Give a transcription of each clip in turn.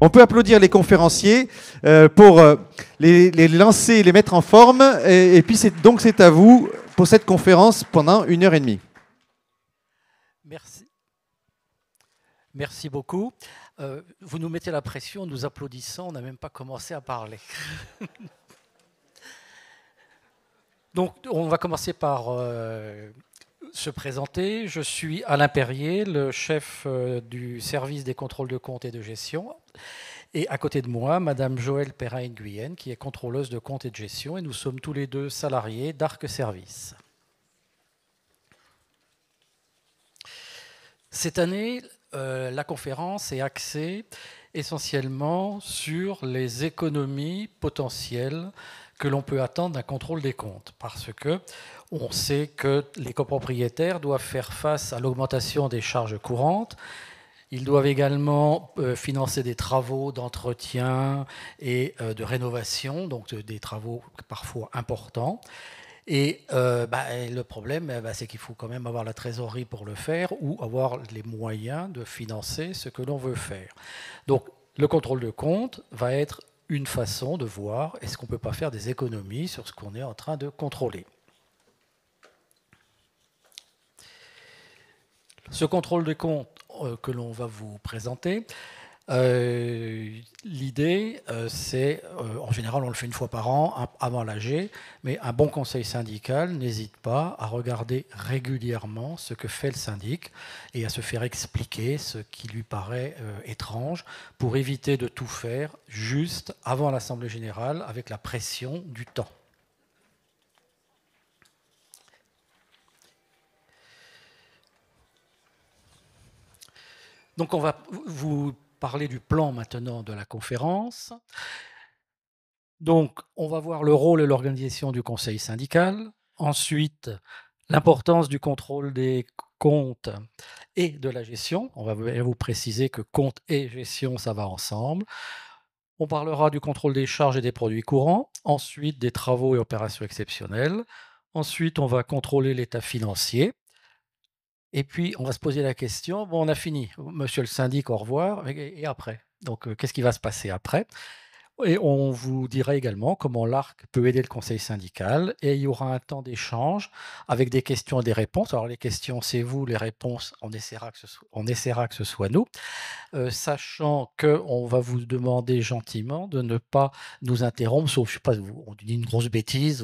On peut applaudir les conférenciers pour les lancer, les mettre en forme. Et puis, c'est à vous pour cette conférence pendant 1h30. Merci. Merci beaucoup. Vous nous mettez la pression, nous applaudissons, on n'a même pas commencé à parler. Donc, on va commencer par se présenter. Je suis Alain Perrier, le chef du service des contrôles de comptes et de gestion. Et à côté de moi, Madame Joëlle Perrin-Guyenne, qui est contrôleuse de comptes et de gestion. Et nous sommes tous les deux salariés d'Arc Services. Cette année, la conférence est axée essentiellement sur les économies potentielles que l'on peut attendre d'un contrôle des comptes, parce que on sait que les copropriétaires doivent faire face à l'augmentation des charges courantes. Ils doivent également financer des travaux d'entretien et de rénovation, donc des travaux parfois importants. Et le problème, c'est qu'il faut quand même avoir la trésorerie pour le faire ou avoir les moyens de financer ce que l'on veut faire. Donc, le contrôle de compte va être une façon de voir est-ce qu'on ne peut pas faire des économies sur ce qu'on est en train de contrôler. Ce contrôle de compte que l'on va vous présenter, l'idée, c'est, en général, on le fait une fois par an, avant l'AG, mais un bon conseil syndical n'hésite pas à regarder régulièrement ce que fait le syndic et à se faire expliquer ce qui lui paraît étrange pour éviter de tout faire juste avant l'Assemblée générale avec la pression du temps. Donc on va vous parler du plan maintenant de la conférence. Donc, on va voir le rôle et l'organisation du conseil syndical. Ensuite, l'importance du contrôle des comptes et de la gestion. On va vous préciser que compte et gestion, ça va ensemble. On parlera du contrôle des charges et des produits courants. Ensuite, des travaux et opérations exceptionnelles. Ensuite, on va contrôler l'état financier. Et puis, on va se poser la question, bon, on a fini, monsieur le syndic, au revoir, et après? Donc, qu'est-ce qui va se passer après? Et on vous dira également comment l'ARC peut aider le conseil syndical, et il y aura un temps d'échange avec des questions et des réponses. Alors, les questions, c'est vous, les réponses, on essaiera que ce soit nous, sachant qu'on va vous demander gentiment de ne pas nous interrompre, sauf, je sais pas, on dit une grosse bêtise,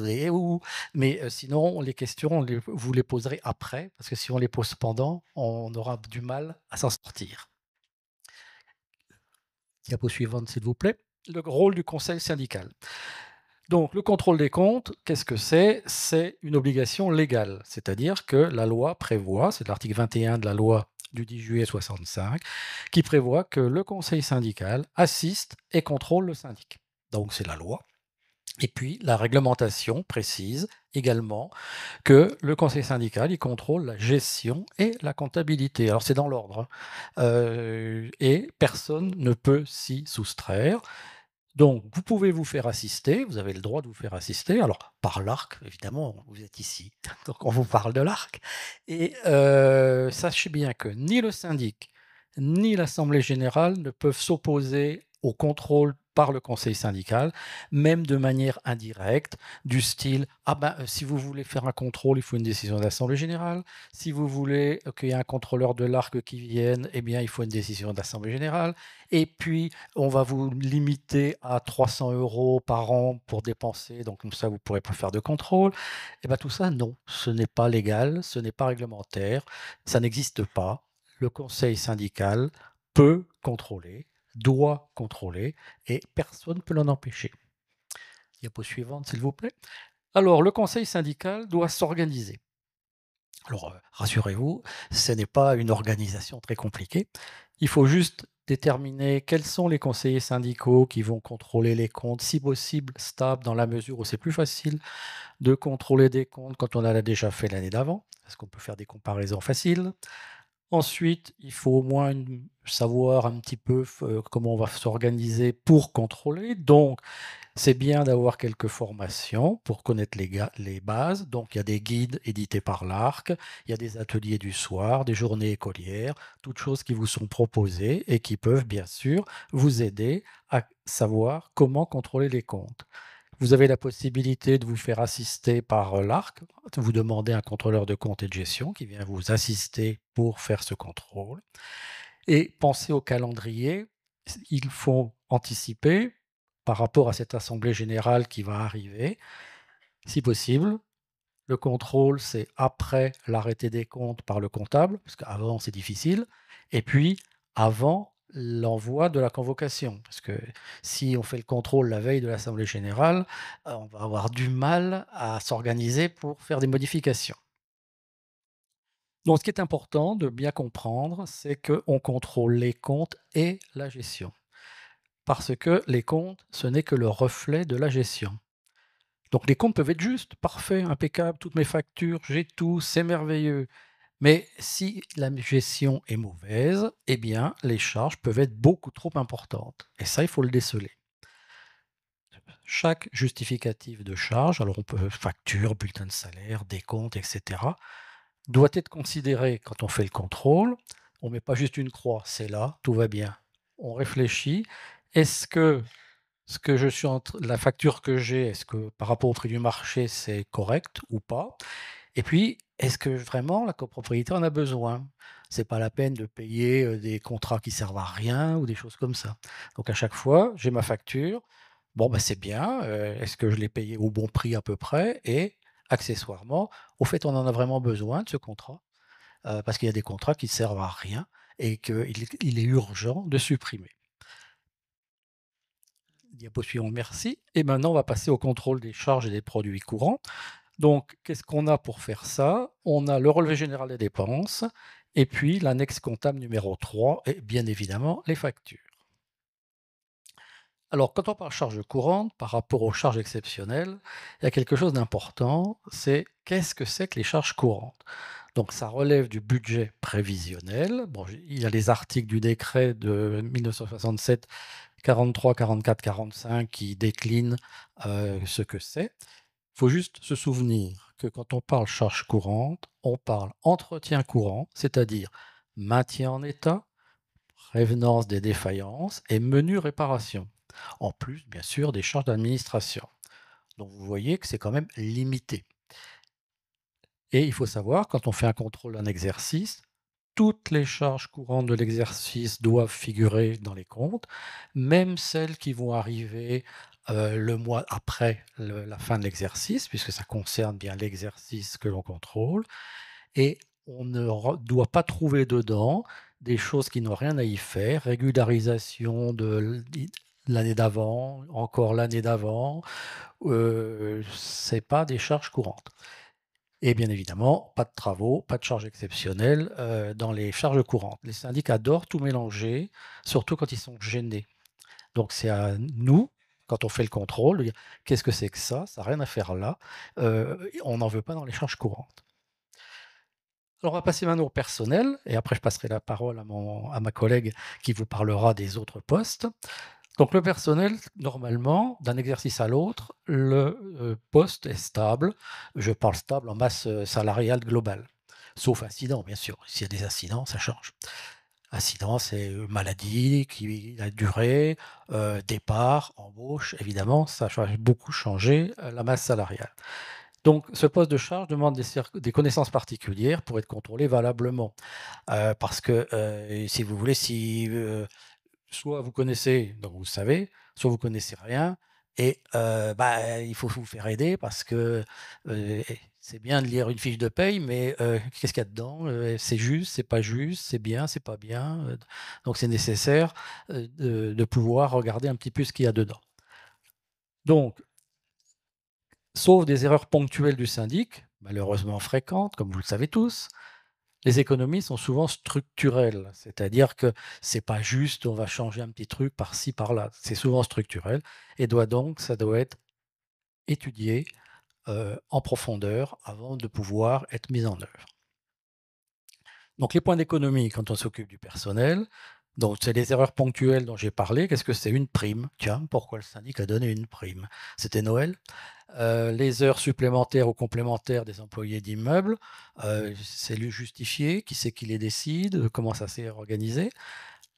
mais sinon, les questions, vous les poserez après, parce que si on les pose pendant, on aura du mal à s'en sortir. Diapo suivante, s'il vous plaît. Le rôle du conseil syndical. Donc, le contrôle des comptes, qu'est-ce que c'est? C'est une obligation légale, c'est-à-dire que la loi prévoit, c'est l'article 21 de la loi du 10 juillet 65, qui prévoit que le conseil syndical assiste et contrôle le syndic. Donc, c'est la loi. Et puis, la réglementation précise également que le conseil syndical, il contrôle la gestion et la comptabilité. Alors, c'est dans l'ordre. Et personne ne peut s'y soustraire. Donc, vous pouvez vous faire assister, vous avez le droit de vous faire assister, alors par l'ARC, évidemment, vous êtes ici, donc on vous parle de l'ARC. Et sachez bien que ni le syndic, ni l'Assemblée générale ne peuvent s'opposer au contrôle par le conseil syndical, même de manière indirecte, du style « Ah ben, si vous voulez faire un contrôle, il faut une décision de l'Assemblée générale. Si vous voulez qu'il y ait un contrôleur de l'ARC qui vienne, eh bien, il faut une décision de l'Assemblée générale. Et puis, on va vous limiter à 300 € par an pour dépenser, donc comme ça, vous ne pourrez pas faire de contrôle. » Eh bien, tout ça, non, ce n'est pas légal, ce n'est pas réglementaire, ça n'existe pas. Le conseil syndical peut contrôler, doit contrôler, et personne ne peut l'en empêcher. Diapo suivante, s'il vous plaît. Alors, le conseil syndical doit s'organiser. Alors, rassurez-vous, ce n'est pas une organisation très compliquée. Il faut juste déterminer quels sont les conseillers syndicaux qui vont contrôler les comptes, si possible stables, dans la mesure où c'est plus facile de contrôler des comptes quand on l'a déjà fait l'année d'avant, parce qu'on peut faire des comparaisons faciles. Ensuite, il faut au moins savoir un petit peu comment on va s'organiser pour contrôler. Donc, c'est bien d'avoir quelques formations pour connaître les bases. Donc, il y a des guides édités par l'ARC, il y a des ateliers du soir, des journées écolières, toutes choses qui vous sont proposées et qui peuvent bien sûr vous aider à savoir comment contrôler les comptes. Vous avez la possibilité de vous faire assister par l'ARC. Vous demandez un contrôleur de compte et de gestion qui vient vous assister pour faire ce contrôle. Et pensez au calendrier. Il faut anticiper par rapport à cette assemblée générale qui va arriver. Si possible, le contrôle, c'est après l'arrêté des comptes par le comptable, parce qu'avant, c'est difficile. Et puis, avant l'envoi de la convocation. Parce que si on fait le contrôle la veille de l'Assemblée générale, on va avoir du mal à s'organiser pour faire des modifications. Donc, ce qui est important de bien comprendre, c'est qu'on contrôle les comptes et la gestion. Parce que les comptes, ce n'est que le reflet de la gestion. Donc les comptes peuvent être justes, parfaits, impeccables, toutes mes factures, j'ai tout, c'est merveilleux. Mais si la gestion est mauvaise, eh bien les charges peuvent être beaucoup trop importantes. Et ça, il faut le déceler. Chaque justificatif de charge, alors on peut facture, bulletin de salaire, décompte, etc., doit être considéré quand on fait le contrôle. On ne met pas juste une croix, c'est là, tout va bien. On réfléchit, est-ce que ce que je suis la facture que j'ai, est-ce que par rapport au prix du marché, c'est correct ou pas? Et puis, est-ce que vraiment la copropriété en a besoin? C'est pas la peine de payer des contrats qui servent à rien ou des choses comme ça. Donc à chaque fois, j'ai ma facture. Bon, bah, c'est bien. Est-ce que je l'ai payé au bon prix à peu près? Et accessoirement, au fait, on en a vraiment besoin de ce contrat parce qu'il y a des contrats qui servent à rien et qu'il est urgent de supprimer. Diapo suivante, merci. Et maintenant, on va passer au contrôle des charges et des produits courants. Donc, qu'est-ce qu'on a pour faire ça? On a le relevé général des dépenses et puis l'annexe comptable numéro 3 et bien évidemment les factures. Alors, quand on parle charges courantes par rapport aux charges exceptionnelles, il y a quelque chose d'important, c'est qu'est-ce que c'est que les charges courantes? Donc, ça relève du budget prévisionnel. Bon, il y a les articles du décret de 1967 43, 44, 45 qui déclinent ce que c'est. Il faut juste se souvenir que quand on parle charges courantes, on parle entretien courant, c'est-à-dire maintien en état, prévenance des défaillances et menu réparation. En plus, bien sûr, des charges d'administration. Donc vous voyez que c'est quand même limité. Et il faut savoir, quand on fait un contrôle d'un exercice, toutes les charges courantes de l'exercice doivent figurer dans les comptes, même celles qui vont arriver le mois après la fin de l'exercice, puisque ça concerne bien l'exercice que l'on contrôle. Et on ne doit pas trouver dedans des choses qui n'ont rien à y faire, régularisation de l'année d'avant, encore l'année d'avant, c'est pas des charges courantes. Et bien évidemment, pas de travaux, pas de charges exceptionnelles dans les charges courantes. Les syndics adorent tout mélanger, surtout quand ils sont gênés. Donc c'est à nous, quand on fait le contrôle, de dire qu'est-ce que c'est que ça? Ça n'a rien à faire là. On n'en veut pas dans les charges courantes. Alors on va passer maintenant au personnel, et après je passerai la parole à ma collègue qui vous parlera des autres postes. Donc le personnel, normalement, d'un exercice à l'autre, le poste est stable. Je parle stable en masse salariale globale. Sauf incident, bien sûr. S'il y a des incidents, ça change. Incident, c'est maladie qui a duré, départ, embauche. Évidemment, ça a beaucoup changé la masse salariale. Donc, ce poste de charge demande des connaissances particulières pour être contrôlé valablement. Parce que, si vous voulez, si soit vous connaissez, donc vous savez, soit vous connaissez rien et bah, il faut vous faire aider parce que, c'est bien de lire une fiche de paye, mais qu'est-ce qu'il y a dedans? C'est juste, c'est pas juste, c'est bien, c'est pas bien, donc c'est nécessaire, de pouvoir regarder un petit peu ce qu'il y a dedans. Donc, sauf des erreurs ponctuelles du syndic, malheureusement fréquentes, comme vous le savez tous, les économies sont souvent structurelles, c'est-à-dire que c'est pas juste on va changer un petit truc par-ci par-là, c'est souvent structurel et ça doit être étudié en profondeur avant de pouvoir être mis en œuvre. Donc les points d'économie quand on s'occupe du personnel, donc c'est les erreurs ponctuelles dont j'ai parlé. Qu'est-ce que c'est? Une prime. Tiens, pourquoi le syndic a donné une prime? C'était Noël. Les heures supplémentaires ou complémentaires des employés d'immeubles, c'est lui justifié, qui c'est qui les décide, comment ça s'est organisé.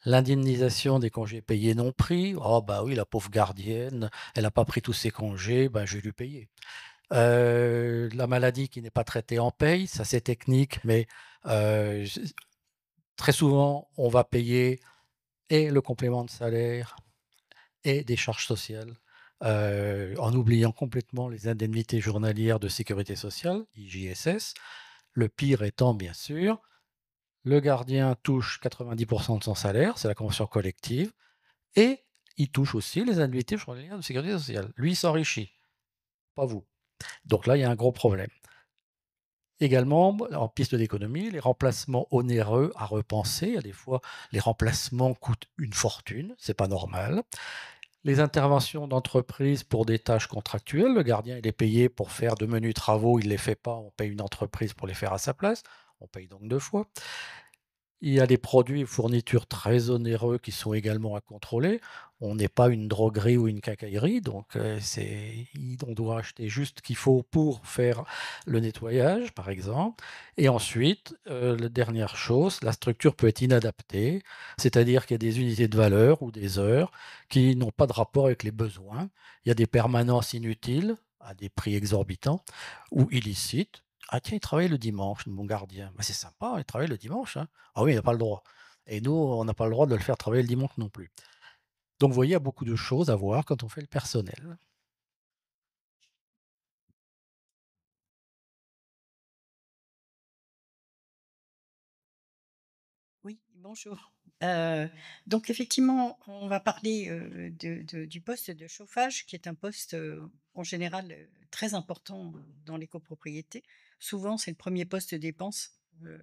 L'indemnisation des congés payés non pris, oh bah oui, la pauvre gardienne, elle n'a pas pris tous ses congés, ben je vais lui payer. La maladie qui n'est pas traitée en paye, ça c'est technique, mais euh, très souvent on va payer et le complément de salaire et des charges sociales, en oubliant complètement les indemnités journalières de sécurité sociale, IJSS. Le pire étant, bien sûr, le gardien touche 90% de son salaire, c'est la convention collective, et il touche aussi les indemnités journalières de sécurité sociale. Lui, il s'enrichit, pas vous. Donc là, il y a un gros problème. Également, en piste d'économie, les remplacements onéreux à repenser. Il y a des fois, les remplacements coûtent une fortune, c'est pas normal. Les interventions d'entreprise pour des tâches contractuelles, le gardien il est payé pour faire de menus travaux, il ne les fait pas, on paye une entreprise pour les faire à sa place, on paye donc deux fois. Il y a des produits et fournitures très onéreux qui sont également à contrôler. On n'est pas une droguerie ou une quincaillerie, donc on doit acheter juste ce qu'il faut pour faire le nettoyage, par exemple. Et ensuite, la dernière chose, la structure peut être inadaptée, c'est-à-dire qu'il y a des unités de valeur ou des heures qui n'ont pas de rapport avec les besoins. Il y a des permanences inutiles à des prix exorbitants ou illicites. Ah tiens, il travaille le dimanche, mon gardien. Bah, c'est sympa, il travaille le dimanche, hein. Ah oui, il n'a pas le droit. Et nous, on n'a pas le droit de le faire travailler le dimanche non plus. Donc, vous voyez, il y a beaucoup de choses à voir quand on fait le personnel. Oui, bonjour. Euh, donc effectivement, on va parler du poste de chauffage, qui est un poste en général très important dans les copropriétés. Souvent, c'est le premier poste de dépense euh,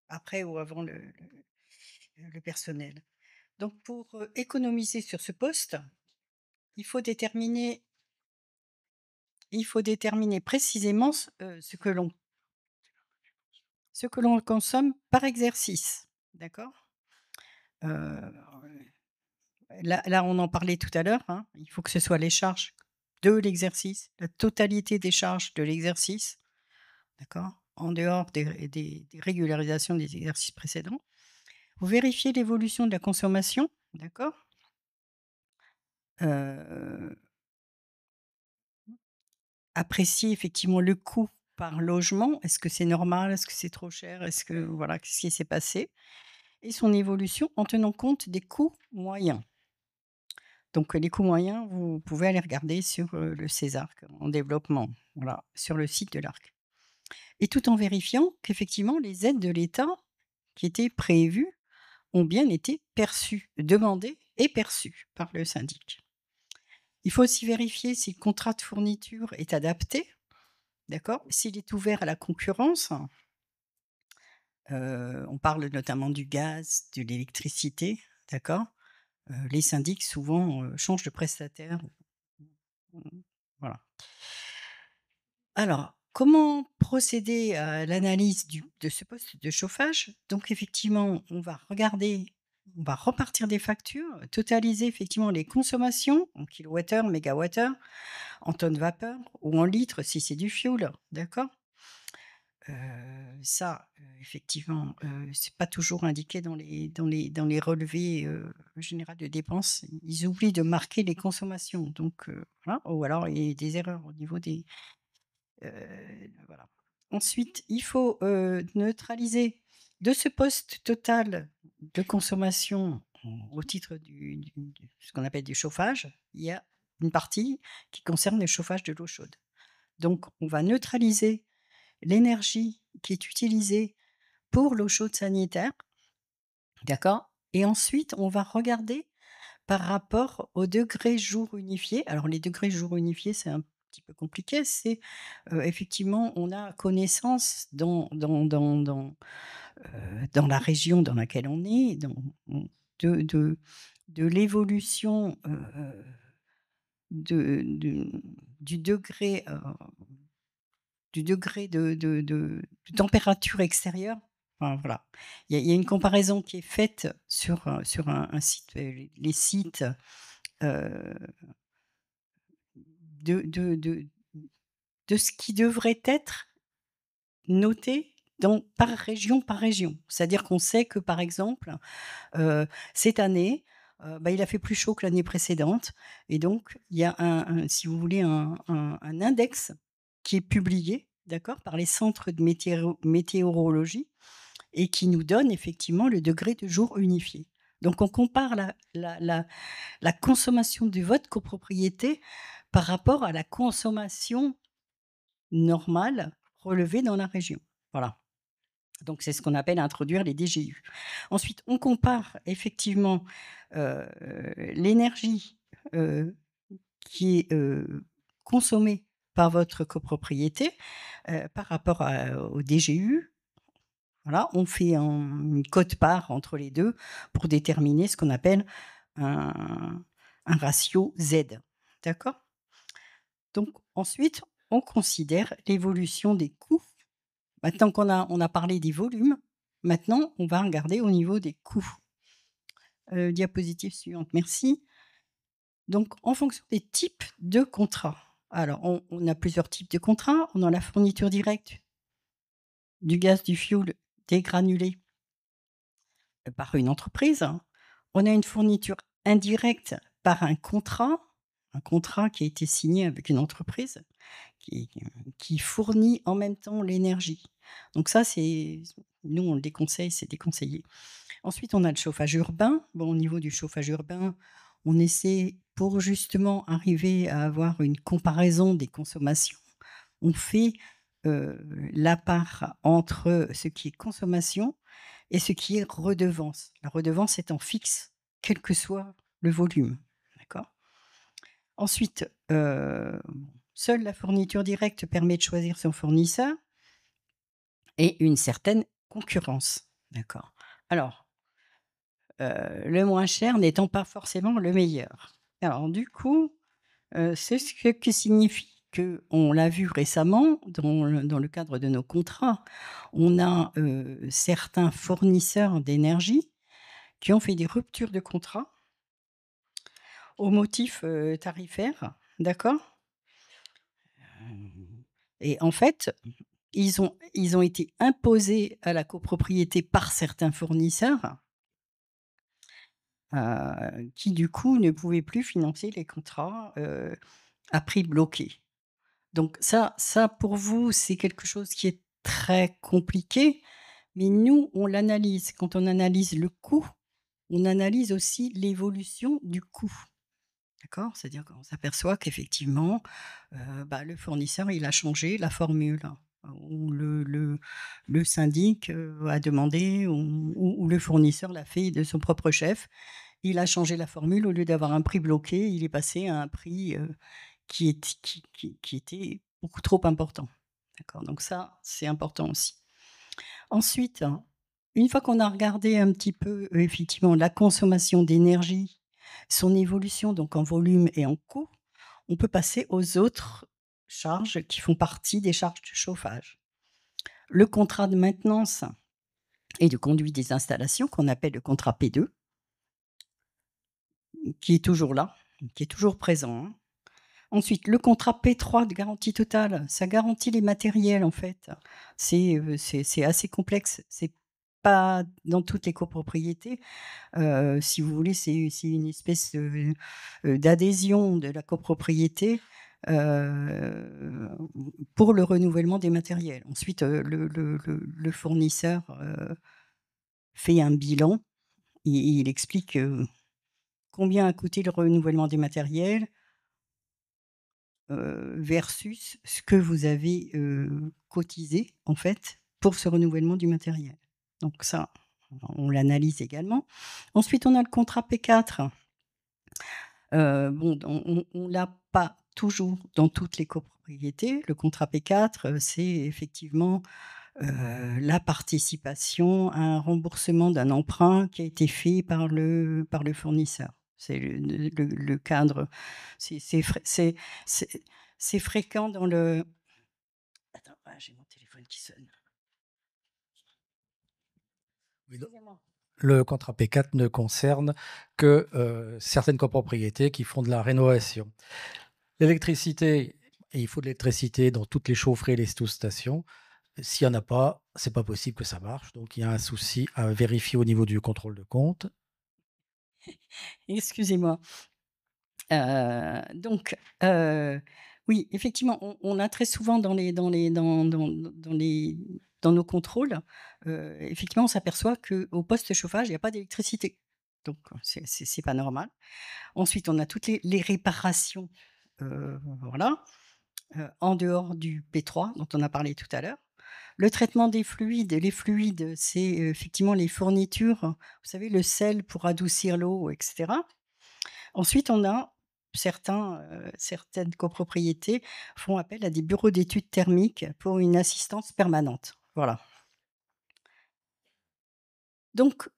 après ou avant le personnel. Donc pour économiser sur ce poste, il faut déterminer, il faut déterminer précisément ce que l'on consomme par exercice. D'accord. Euh, Là, on en parlait tout à l'heure, hein, il faut que ce soit les charges de l'exercice, la totalité des charges de l'exercice, d'accord, en dehors des régularisations des exercices précédents. Vous vérifiez l'évolution de la consommation, d'accord. Euh, Apprécier effectivement le coût par logement. Est-ce que c'est normal? Est-ce que c'est trop cher? Est-ce que voilà, qu'est-ce qui s'est passé? Et son évolution en tenant compte des coûts moyens. Donc, les coûts moyens, vous pouvez aller regarder sur le Césarc en développement, voilà, sur le site de l'ARC. Et tout en vérifiant qu'effectivement, les aides de l'État qui étaient prévues ont bien été perçues, demandées et perçues par le syndic. Il faut aussi vérifier si le contrat de fourniture est adapté, d'accord, s'il est ouvert à la concurrence. On parle notamment du gaz, de l'électricité, d'accord. Les syndics souvent changent de prestataire. Voilà. Alors, comment procéder à l'analyse de ce poste de chauffage? Donc, effectivement, on va repartir des factures, totaliser effectivement les consommations en kilowattheure, mégawattheure, en tonnes vapeur ou en litres si c'est du fioul, d'accord? Ça, effectivement, c'est pas toujours indiqué dans les relevés généraux de dépenses. Ils oublient de marquer les consommations, donc voilà, ou alors il y a des erreurs au niveau des voilà. Ensuite, il faut neutraliser de ce poste total de consommation au titre ce qu'on appelle du chauffage. Il y a une partie qui concerne le chauffage de l'eau chaude. Donc, on va neutraliser l'énergie qui est utilisée pour l'eau chaude sanitaire, d'accord. Et ensuite, on va regarder par rapport au degré jour unifié. Alors les degrés jour unifiés, c'est un petit peu compliqué. C'est, effectivement, on a connaissance dans la région dans laquelle on est, de de de l'évolution, de du degré, du degré de température extérieure Enfin, voilà. Il y a une comparaison qui est faite sur un site, les sites, heu, de de ce qui devrait être noté par région, par région. C'est-à-dire qu'on sait que, par exemple, cette année, bah, il a fait plus chaud que l'année précédente et donc il y a si vous voulez, un index qui est publié, d'accord, par les centres de météorologie et qui nous donne effectivement le degré de jour unifié. Donc on compare la consommation de votre copropriété par rapport à la consommation normale relevée dans la région. Voilà. Donc c'est ce qu'on appelle introduire les DGU. Ensuite, on compare effectivement, l'énergie, heu, qui est, consommée par votre copropriété, par rapport au DGU. Voilà, on fait une quote-part entre les 2 pour déterminer ce qu'on appelle un ratio Z. D'accord? Donc ensuite, on considère l'évolution des coûts. Maintenant qu'on a parlé des volumes, maintenant on va regarder au niveau des coûts. Diapositive suivante, merci. Donc en fonction des types de contrats. Alors on a plusieurs types de contrats. On a la fourniture directe du gaz, du fioul dégranulé, par une entreprise. On a une fourniture indirecte par un contrat qui a été signé avec une entreprise qui qui fournit en même temps l'énergie. Donc ça, c'est nous, on le déconseille, c'est déconseillé. Ensuite, on a le chauffage urbain. Bon, au niveau du chauffage urbain, on essaie pour justement arriver à avoir une comparaison des consommations. On fait, la part entre ce qui est consommation et ce qui est redevance. La redevance étant fixe, quel que soit le volume, d'accord? Ensuite, seule la fourniture directe permet de choisir son fournisseur et une certaine concurrence, d'accord? Alors, le moins cher n'étant pas forcément le meilleur. Alors du coup, c'est ce que signifie qu'on l'a vu récemment dans le cadre de nos contrats, on a, certains fournisseurs d'énergie qui ont fait des ruptures de contrat au motif, tarifaire, d'accord? Et en fait, ils ont été imposés à la copropriété par certains fournisseurs, qui du coup ne pouvaient plus financer les contrats, à prix bloqué. Donc ça pour vous, c'est quelque chose qui est très compliqué, mais nous, on l'analyse. Quand on analyse le coût, on analyse aussi l'évolution du coût. D'accord? C'est-à-dire qu'on s'aperçoit qu'effectivement, bah, le fournisseur, il a changé la formule, ou le syndic, a demandé ou le fournisseur l'a fait de son propre chef. Il a changé la formule, au lieu d'avoir un prix bloqué, il est passé à un prix, qui était beaucoup trop important. D'accord? Donc ça, c'est important aussi. Ensuite, une fois qu'on a regardé un petit peu, effectivement la consommation d'énergie, son évolution donc en volume et en coût, on peut passer aux autres charges qui font partie des charges de chauffage. Le contrat de maintenance et de conduite des installations qu'on appelle le contrat P2, qui est toujours là, qui est toujours présent, hein. Ensuite, le contrat P3 de garantie totale, ça garantit les matériels en fait. C'est assez complexe, c'est pas dans toutes les copropriétés. Si vous voulez, c'est une espèce, d'adhésion de la copropriété, heu, pour le renouvellement des matériels. Ensuite, le fournisseur, fait un bilan. Il explique, combien a coûté le renouvellement des matériels, versus ce que vous avez, cotisé, en fait, pour ce renouvellement du matériel. Donc ça, on l'analyse également. Ensuite, on a le contrat P4. Bon, on l'a pas toujours dans toutes les copropriétés. Le contrat P4, c'est effectivement, la participation à un remboursement d'un emprunt qui a été fait par le fournisseur. C'est le cadre, c'est c'est fréquent dans le attends, ah, j'ai mon téléphone qui sonne. Oui, le contrat P4 ne concerne que certaines copropriétés qui font de la rénovation. L'électricité, et il faut de l'électricité dans toutes les chaufferies et les sous-stations. S'il n'y en a pas, c'est pas possible que ça marche. Donc il y a un souci à vérifier au niveau du contrôle de compte. Excusez-moi. Donc, oui, effectivement, on a très souvent dans nos contrôles, effectivement, on s'aperçoit qu'au poste chauffage, il n'y a pas d'électricité. Donc, c'est pas normal. Ensuite, on a toutes les réparations, voilà, en dehors du P3 dont on a parlé tout à l'heure. Le traitement des fluides, les fluides, c'est effectivement les fournitures, vous savez, le sel pour adoucir l'eau, etc. Ensuite, on a certaines copropriétés font appel à des bureaux d'études thermiques pour une assistance permanente. Voilà. Donc,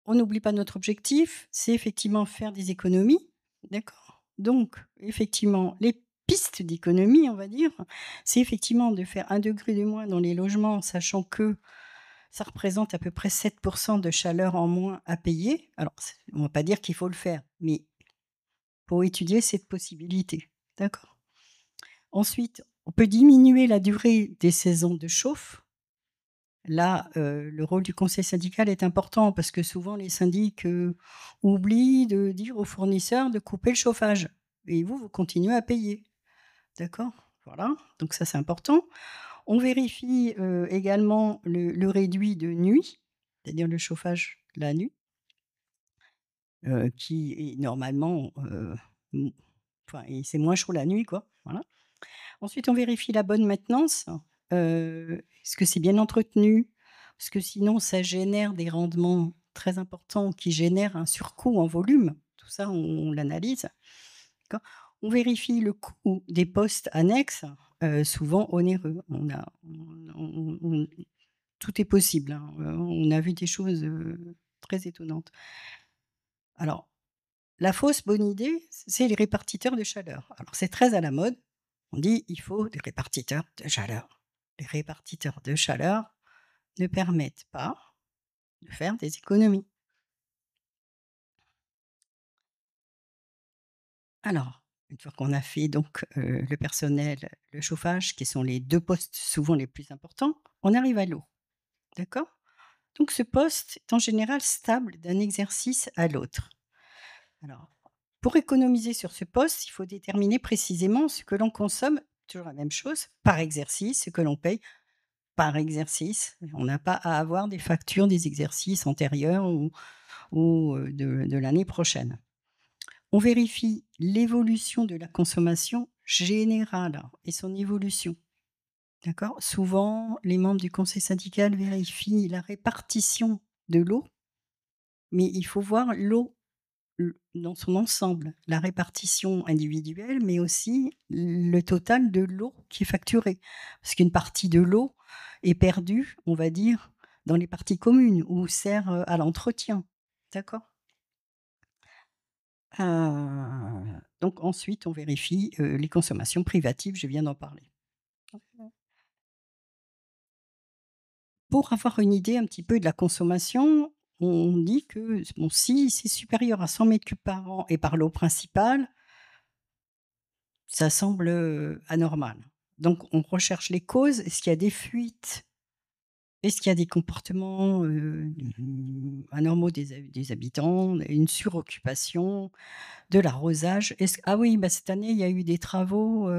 on n'oublie pas notre objectif, c'est effectivement faire des économies, d'accord? Donc, effectivement, les pistes d'économie, on va dire, c'est effectivement de faire 1 degré de moins dans les logements, sachant que ça représente à peu près 7 de chaleur en moins à payer. Alors, on ne va pas dire qu'il faut le faire, mais pour étudier cette possibilité, d'accord? Ensuite, on peut diminuer la durée des saisons de chauffe. Là, le rôle du conseil syndical est important parce que souvent les syndics, oublient de dire aux fournisseurs de couper le chauffage et vous continuez à payer. D'accord? Voilà, donc ça, c'est important. On vérifie, également le réduit de nuit, c'est-à-dire le chauffage la nuit, qui est normalement, mmh, enfin et c'est moins chaud la nuit, quoi, voilà. Ensuite, on vérifie la bonne maintenance. Est-ce que c'est bien entretenu? Parce que sinon, ça génère des rendements très importants qui génèrent un surcoût en volume. Tout ça, on l'analyse. D'accord. On vérifie le coût des postes annexes, souvent onéreux. Tout est possible, hein. On a vu des choses très étonnantes. Alors, la fausse bonne idée, c'est les répartiteurs de chaleur. Alors, c'est très à la mode. On dit il faut des répartiteurs de chaleur. Les répartiteurs de chaleur ne permettent pas de faire des économies. Alors, une fois qu'on a fait donc le personnel, le chauffage, qui sont les 2 postes souvent les plus importants, on arrive à l'eau. D'accord? Donc ce poste est en général stable d'un exercice à l'autre. Alors, pour économiser sur ce poste, il faut déterminer précisément ce que l'on consomme, toujours la même chose, par exercice, ce que l'on paye par exercice. On n'a pas à avoir des factures des exercices antérieurs ou de l'année prochaine. On vérifie l'évolution de la consommation générale et son évolution. D'accord? Souvent, les membres du conseil syndical vérifient la répartition de l'eau, mais il faut voir l'eau dans son ensemble, la répartition individuelle, mais aussi le total de l'eau qui est facturée. Parce qu'une partie de l'eau est perdue, on va dire, dans les parties communes ou sert à l'entretien. D'accord? Donc ensuite, on vérifie les consommations privatives, je viens d'en parler. Pour avoir une idée un petit peu de la consommation, on dit que bon, si c'est supérieur à 100 mètres cubes par an et par l'eau principale, ça semble, anormal. Donc on recherche les causes. Est-ce qu'il y a des fuites? Est-ce qu'il y a des comportements, anormaux des habitants? Une suroccupation? De l'arrosage? Ah oui, bah, cette année, il y a eu des travaux,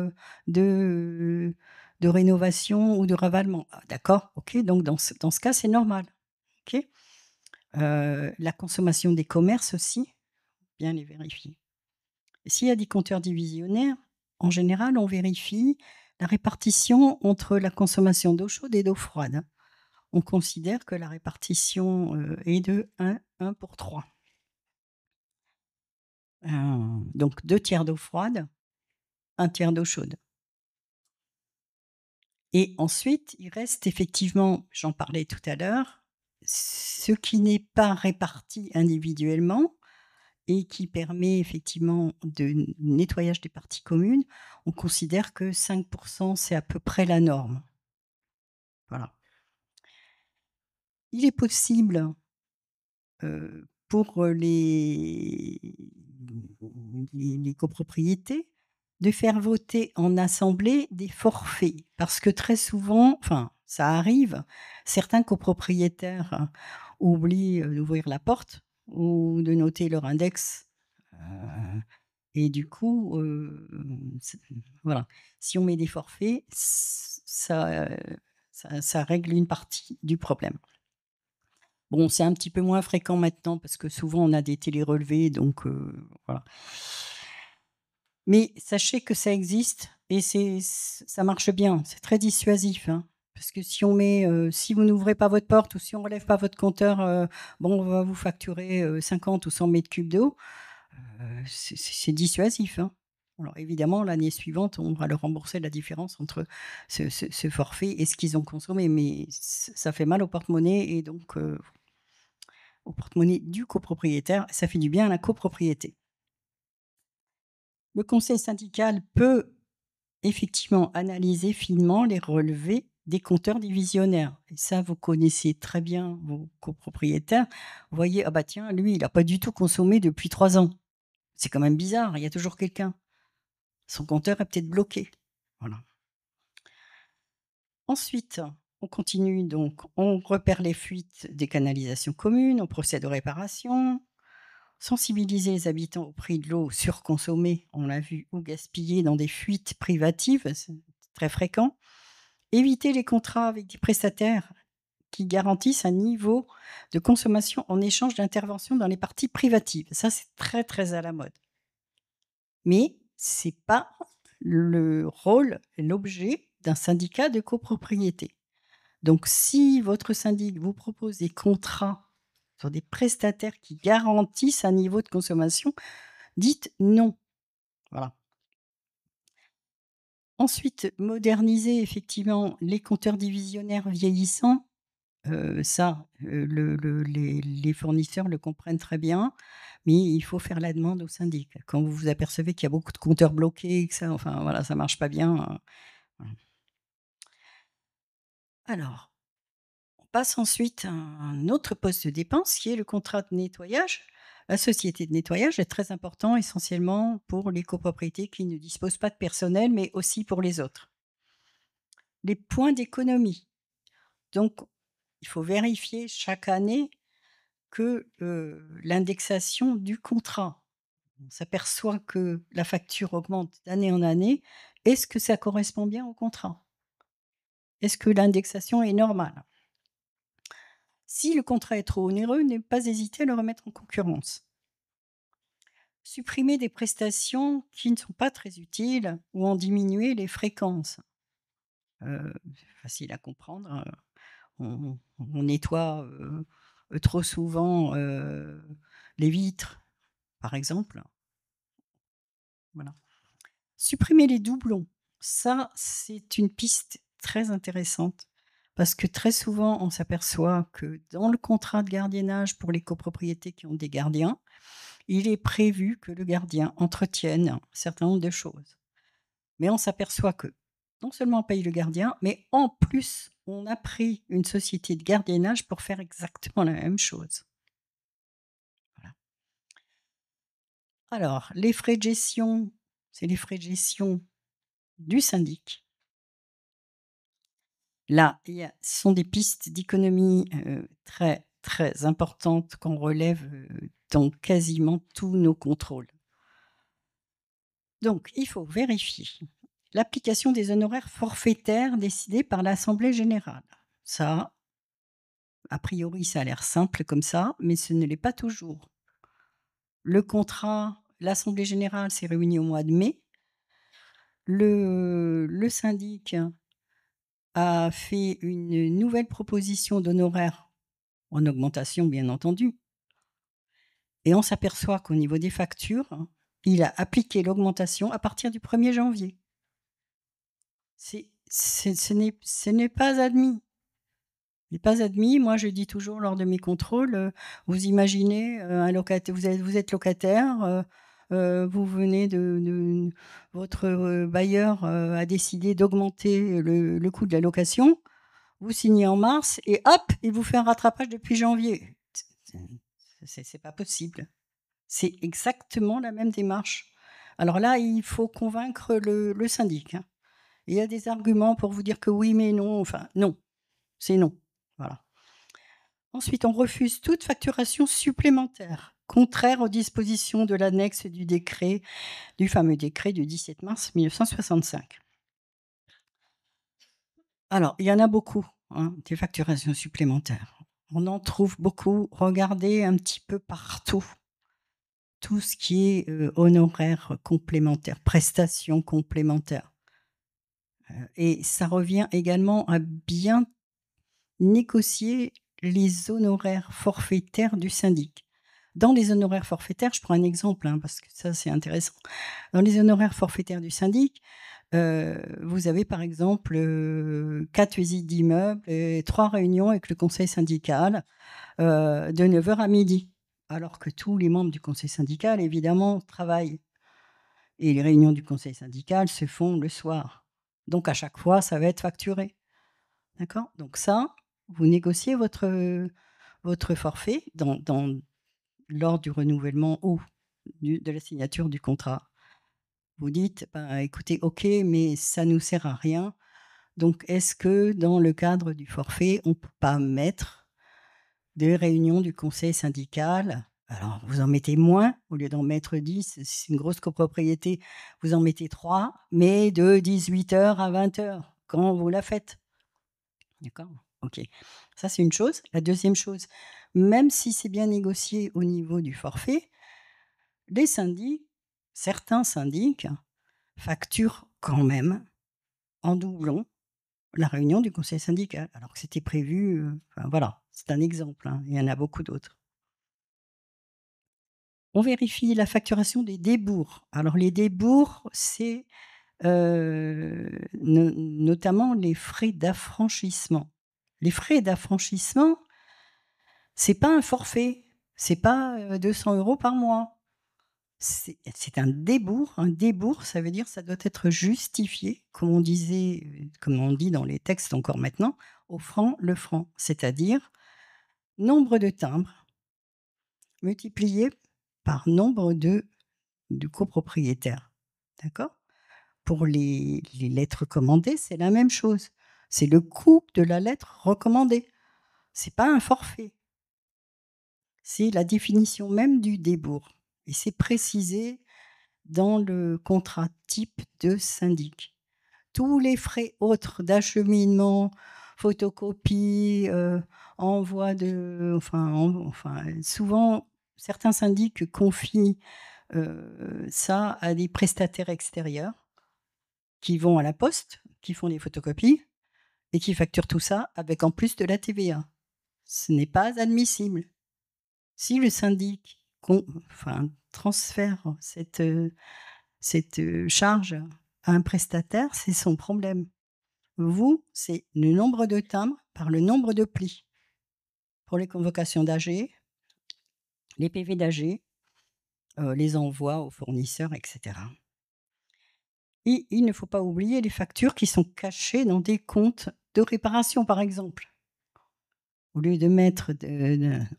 de, de rénovation ou de ravalement. Ah d'accord, OK, donc dans ce cas, c'est normal. OK. La consommation des commerces aussi, bien les vérifier. S'il y a des compteurs divisionnaires, en général, on vérifie la répartition entre la consommation d'eau chaude et d'eau froide, hein. On considère que la répartition, est de 1 pour 3. Donc 2 tiers d'eau froide, 1 tiers d'eau chaude. Et ensuite, il reste effectivement, j'en parlais tout à l'heure, ce qui n'est pas réparti individuellement et qui permet effectivement de nettoyage des parties communes. On considère que 5 c'est à peu près la norme. Voilà. il est possible pour les copropriétés de faire voter en assemblée des forfaits. Parce que très souvent, enfin, ça arrive, certains copropriétaires oublient d'ouvrir la porte ou de noter leur index. Et du coup, voilà, si on met des forfaits, ça règle une partie du problème. Bon, c'est un petit peu moins fréquent maintenant parce que souvent on a des télérelevés, donc voilà. Mais sachez que ça existe et ça marche bien, c'est très dissuasif, hein. Parce que si on met, si vous n'ouvrez pas votre porte ou si on relève pas votre compteur, bon, on va vous facturer 50 ou 100 mètres cubes d'eau, c'est dissuasif, hein. Alors évidemment, l'année suivante, on va leur rembourser la différence entre ce forfait et ce qu'ils ont consommé, mais ça fait mal au porte-monnaie et donc au porte-monnaie du copropriétaire, ça fait du bien à la copropriété. Le conseil syndical peut effectivement analyser finement les relevés des compteurs divisionnaires. Et ça, vous connaissez très bien vos copropriétaires. Vous voyez, ah bah tiens, lui, il n'a pas du tout consommé depuis 3 ans. C'est quand même bizarre, il y a toujours quelqu'un. Son compteur est peut-être bloqué. Voilà. Ensuite, on continue donc, on repère les fuites des canalisations communes, on procède aux réparations, sensibiliser les habitants au prix de l'eau surconsommée, on l'a vu, ou gaspillée dans des fuites privatives, c'est très fréquent. Éviter les contrats avec des prestataires qui garantissent un niveau de consommation en échange d'intervention dans les parties privatives. Ça, c'est très, très à la mode. Mais ce n'est pas le rôle et l'objet d'un syndicat de copropriété. Donc, si votre syndic vous propose des contrats sur des prestataires qui garantissent un niveau de consommation, dites non. Voilà. Ensuite, moderniser effectivement les compteurs divisionnaires vieillissants. Les fournisseurs le comprennent très bien, mais il faut faire la demande au syndic. Quand vous vous apercevez qu'il y a beaucoup de compteurs bloqués, que ça, enfin voilà, ça marche pas bien. Voilà. Alors, on passe ensuite à un autre poste de dépense qui est le contrat de nettoyage. La société de nettoyage est très important, essentiellement pour les copropriétés qui ne disposent pas de personnel, mais aussi pour les autres. Les points d'économie. Donc, il faut vérifier chaque année que l'indexation du contrat. On s'aperçoit que la facture augmente d'année en année. Est-ce que ça correspond bien au contrat? Est-ce que l'indexation est normale? Si le contrat est trop onéreux, ne pas hésiter à le remettre en concurrence. Supprimer des prestations qui ne sont pas très utiles ou en diminuer les fréquences. C'est facile à comprendre. On nettoie trop souvent les vitres, par exemple. Voilà. Supprimer les doublons, ça, c'est une piste très intéressante parce que très souvent, on s'aperçoit que dans le contrat de gardiennage pour les copropriétés qui ont des gardiens, il est prévu que le gardien entretienne un certain nombre de choses. Mais on s'aperçoit que non seulement on paye le gardien, mais en plus, on a pris une société de gardiennage pour faire exactement la même chose. Voilà. Alors, les frais de gestion, c'est les frais de gestion du syndic. Là, ce sont des pistes d'économie très, très importantes qu'on relève dans quasiment tous nos contrôles. Donc, il faut vérifier l'application des honoraires forfaitaires décidés par l'Assemblée générale. Ça, a priori, ça a l'air simple comme ça, mais ce ne l'est pas toujours. Le contrat, l'Assemblée générale s'est réunie au mois de mai. Le syndic a fait une nouvelle proposition d'honoraires en augmentation, bien entendu. Et on s'aperçoit qu'au niveau des factures, il a appliqué l'augmentation à partir du 1er janvier. Ce n'est pas admis. Ce n'est pas admis. Moi, je dis toujours lors de mes contrôles, vous imaginez un locataire, vous êtes locataire, vous venez votre bailleur a décidé d'augmenter le coût de la location. vous signez en mars et hop, il vous fait un rattrapage depuis janvier. C'est pas possible. C'est exactement la même démarche. Alors là, il faut convaincre le syndic, hein. Il y a des arguments pour vous dire que oui, mais non. Enfin, non, c'est non. Voilà. Ensuite, on refuse toute facturation supplémentaire, contraire aux dispositions de l'annexe du fameux décret du 17 mars 1965. Alors, il y en a beaucoup, hein, des facturations supplémentaires. On en trouve beaucoup. Regardez un petit peu partout. Tout ce qui est honoraires complémentaires, prestations complémentaires. Et ça revient également à bien négocier les honoraires forfaitaires du syndic. Dans les honoraires forfaitaires, je prends un exemple, hein, parce que ça, c'est intéressant. Dans les honoraires forfaitaires du syndic, vous avez par exemple 4 visites d'immeubles et 3 réunions avec le conseil syndical de 9h à midi. Alors que tous les membres du conseil syndical, évidemment, travaillent. Et les réunions du conseil syndical se font le soir. Donc, à chaque fois, ça va être facturé. D'accord ? Donc ça, vous négociez votre forfait lors du renouvellement ou de la signature du contrat. Vous dites, bah, écoutez, OK, mais ça ne nous sert à rien. Donc, est-ce que dans le cadre du forfait, on ne peut pas mettre des réunions du conseil syndical? Alors, vous en mettez moins, au lieu d'en mettre 10, si c'est une grosse copropriété, vous en mettez 3, mais de 18h à 20h, quand vous la faites. D'accord ? OK. Ça, c'est une chose. La deuxième chose, même si c'est bien négocié au niveau du forfait, les syndics, certains syndics, facturent quand même en doublon la réunion du conseil syndical, alors que c'était prévu. Enfin, voilà, c'est un exemple, hein, il y en a beaucoup d'autres. On vérifie la facturation des débours. Alors, les débours, c'est notamment les frais d'affranchissement. Les frais d'affranchissement, c'est pas un forfait, c'est pas 200 € par mois. C'est un débour. Un débour, ça veut dire ça doit être justifié, comme on dit dans les textes encore maintenant, au franc le franc, c'est-à-dire nombre de timbres multiplié par nombre de copropriétaires. D'accord ? Pour les lettres commandées, c'est la même chose. C'est le coût de la lettre recommandée. C'est pas un forfait. C'est la définition même du débour. Et c'est précisé dans le contrat type de syndic. Tous les frais autres d'acheminement, photocopie, envoi de... souvent, certains syndics confient ça à des prestataires extérieurs qui vont à la poste, qui font des photocopies et qui facturent tout ça avec en plus de la TVA. Ce n'est pas admissible. Si le syndic transfère cette charge à un prestataire, c'est son problème. Vous, c'est le nombre de timbres par le nombre de plis. Pour les convocations d'AG, les PV d'AG, les envois aux fournisseurs, etc. Et il ne faut pas oublier les factures qui sont cachées dans des comptes de réparation, par exemple. Au lieu de mettre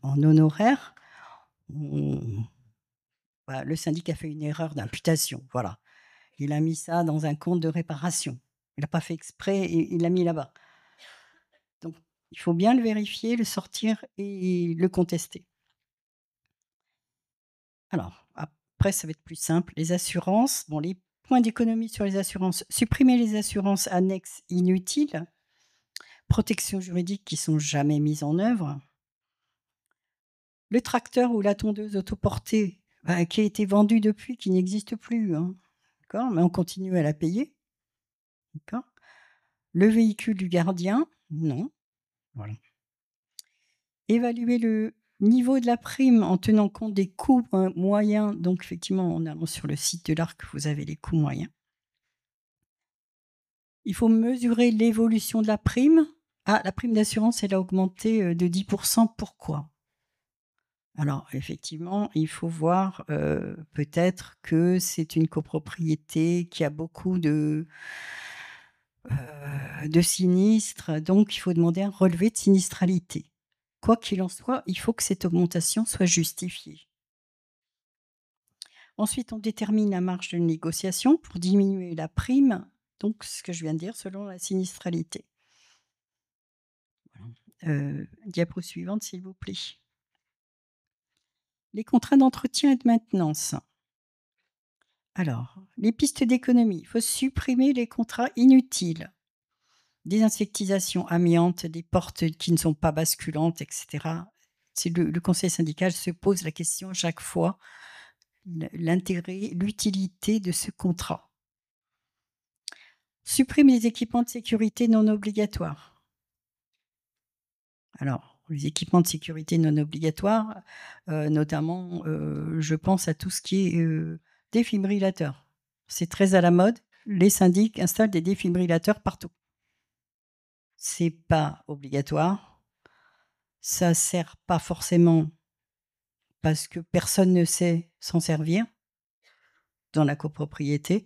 en honoraire, le syndic a fait une erreur d'imputation. Voilà. Il a mis ça dans un compte de réparation. Il n'a pas fait exprès et il l'a mis là-bas. Donc, il faut bien le vérifier, le sortir et le contester. Alors, après, ça va être plus simple. Les assurances, les points d'économie sur les assurances. Supprimer les assurances annexes inutiles. Protections juridiques qui ne sont jamais mises en œuvre. Le tracteur ou la tondeuse autoportée qui a été vendu depuis, qui n'existe plus. Hein. D'accord ? Mais on continue à la payer. D'accord ? Le véhicule du gardien, non. Voilà. Évaluer le niveau de la prime en tenant compte des coûts moyens. Donc, effectivement, en allant sur le site de l'ARC, vous avez les coûts moyens. Il faut mesurer l'évolution de la prime. Ah, la prime d'assurance, elle a augmenté de 10%. Pourquoi ? Alors, effectivement, il faut voir peut-être que c'est une copropriété qui a beaucoup de de sinistres, donc il faut demander un relevé de sinistralité. Quoi qu'il en soit, il faut que cette augmentation soit justifiée. Ensuite, on détermine la marge de négociation pour diminuer la prime, donc ce que je viens de dire, selon la sinistralité. Diapo suivante, s'il vous plaît. Les contrats d'entretien et de maintenance. Alors, les pistes d'économie. Il faut supprimer les contrats inutiles. Désinsectisation amiante, des portes qui ne sont pas basculantes, etc. Le conseil syndical se pose la question à chaque fois, l'intérêt, l'utilité de ce contrat. Supprime les équipements de sécurité non obligatoires. Alors, les équipements de sécurité non obligatoires, notamment, je pense à tout ce qui est défibrillateur. C'est très à la mode. Les syndics installent des défibrillateurs partout. C'est pas obligatoire. Ça sert pas forcément parce que personne ne sait s'en servir dans la copropriété.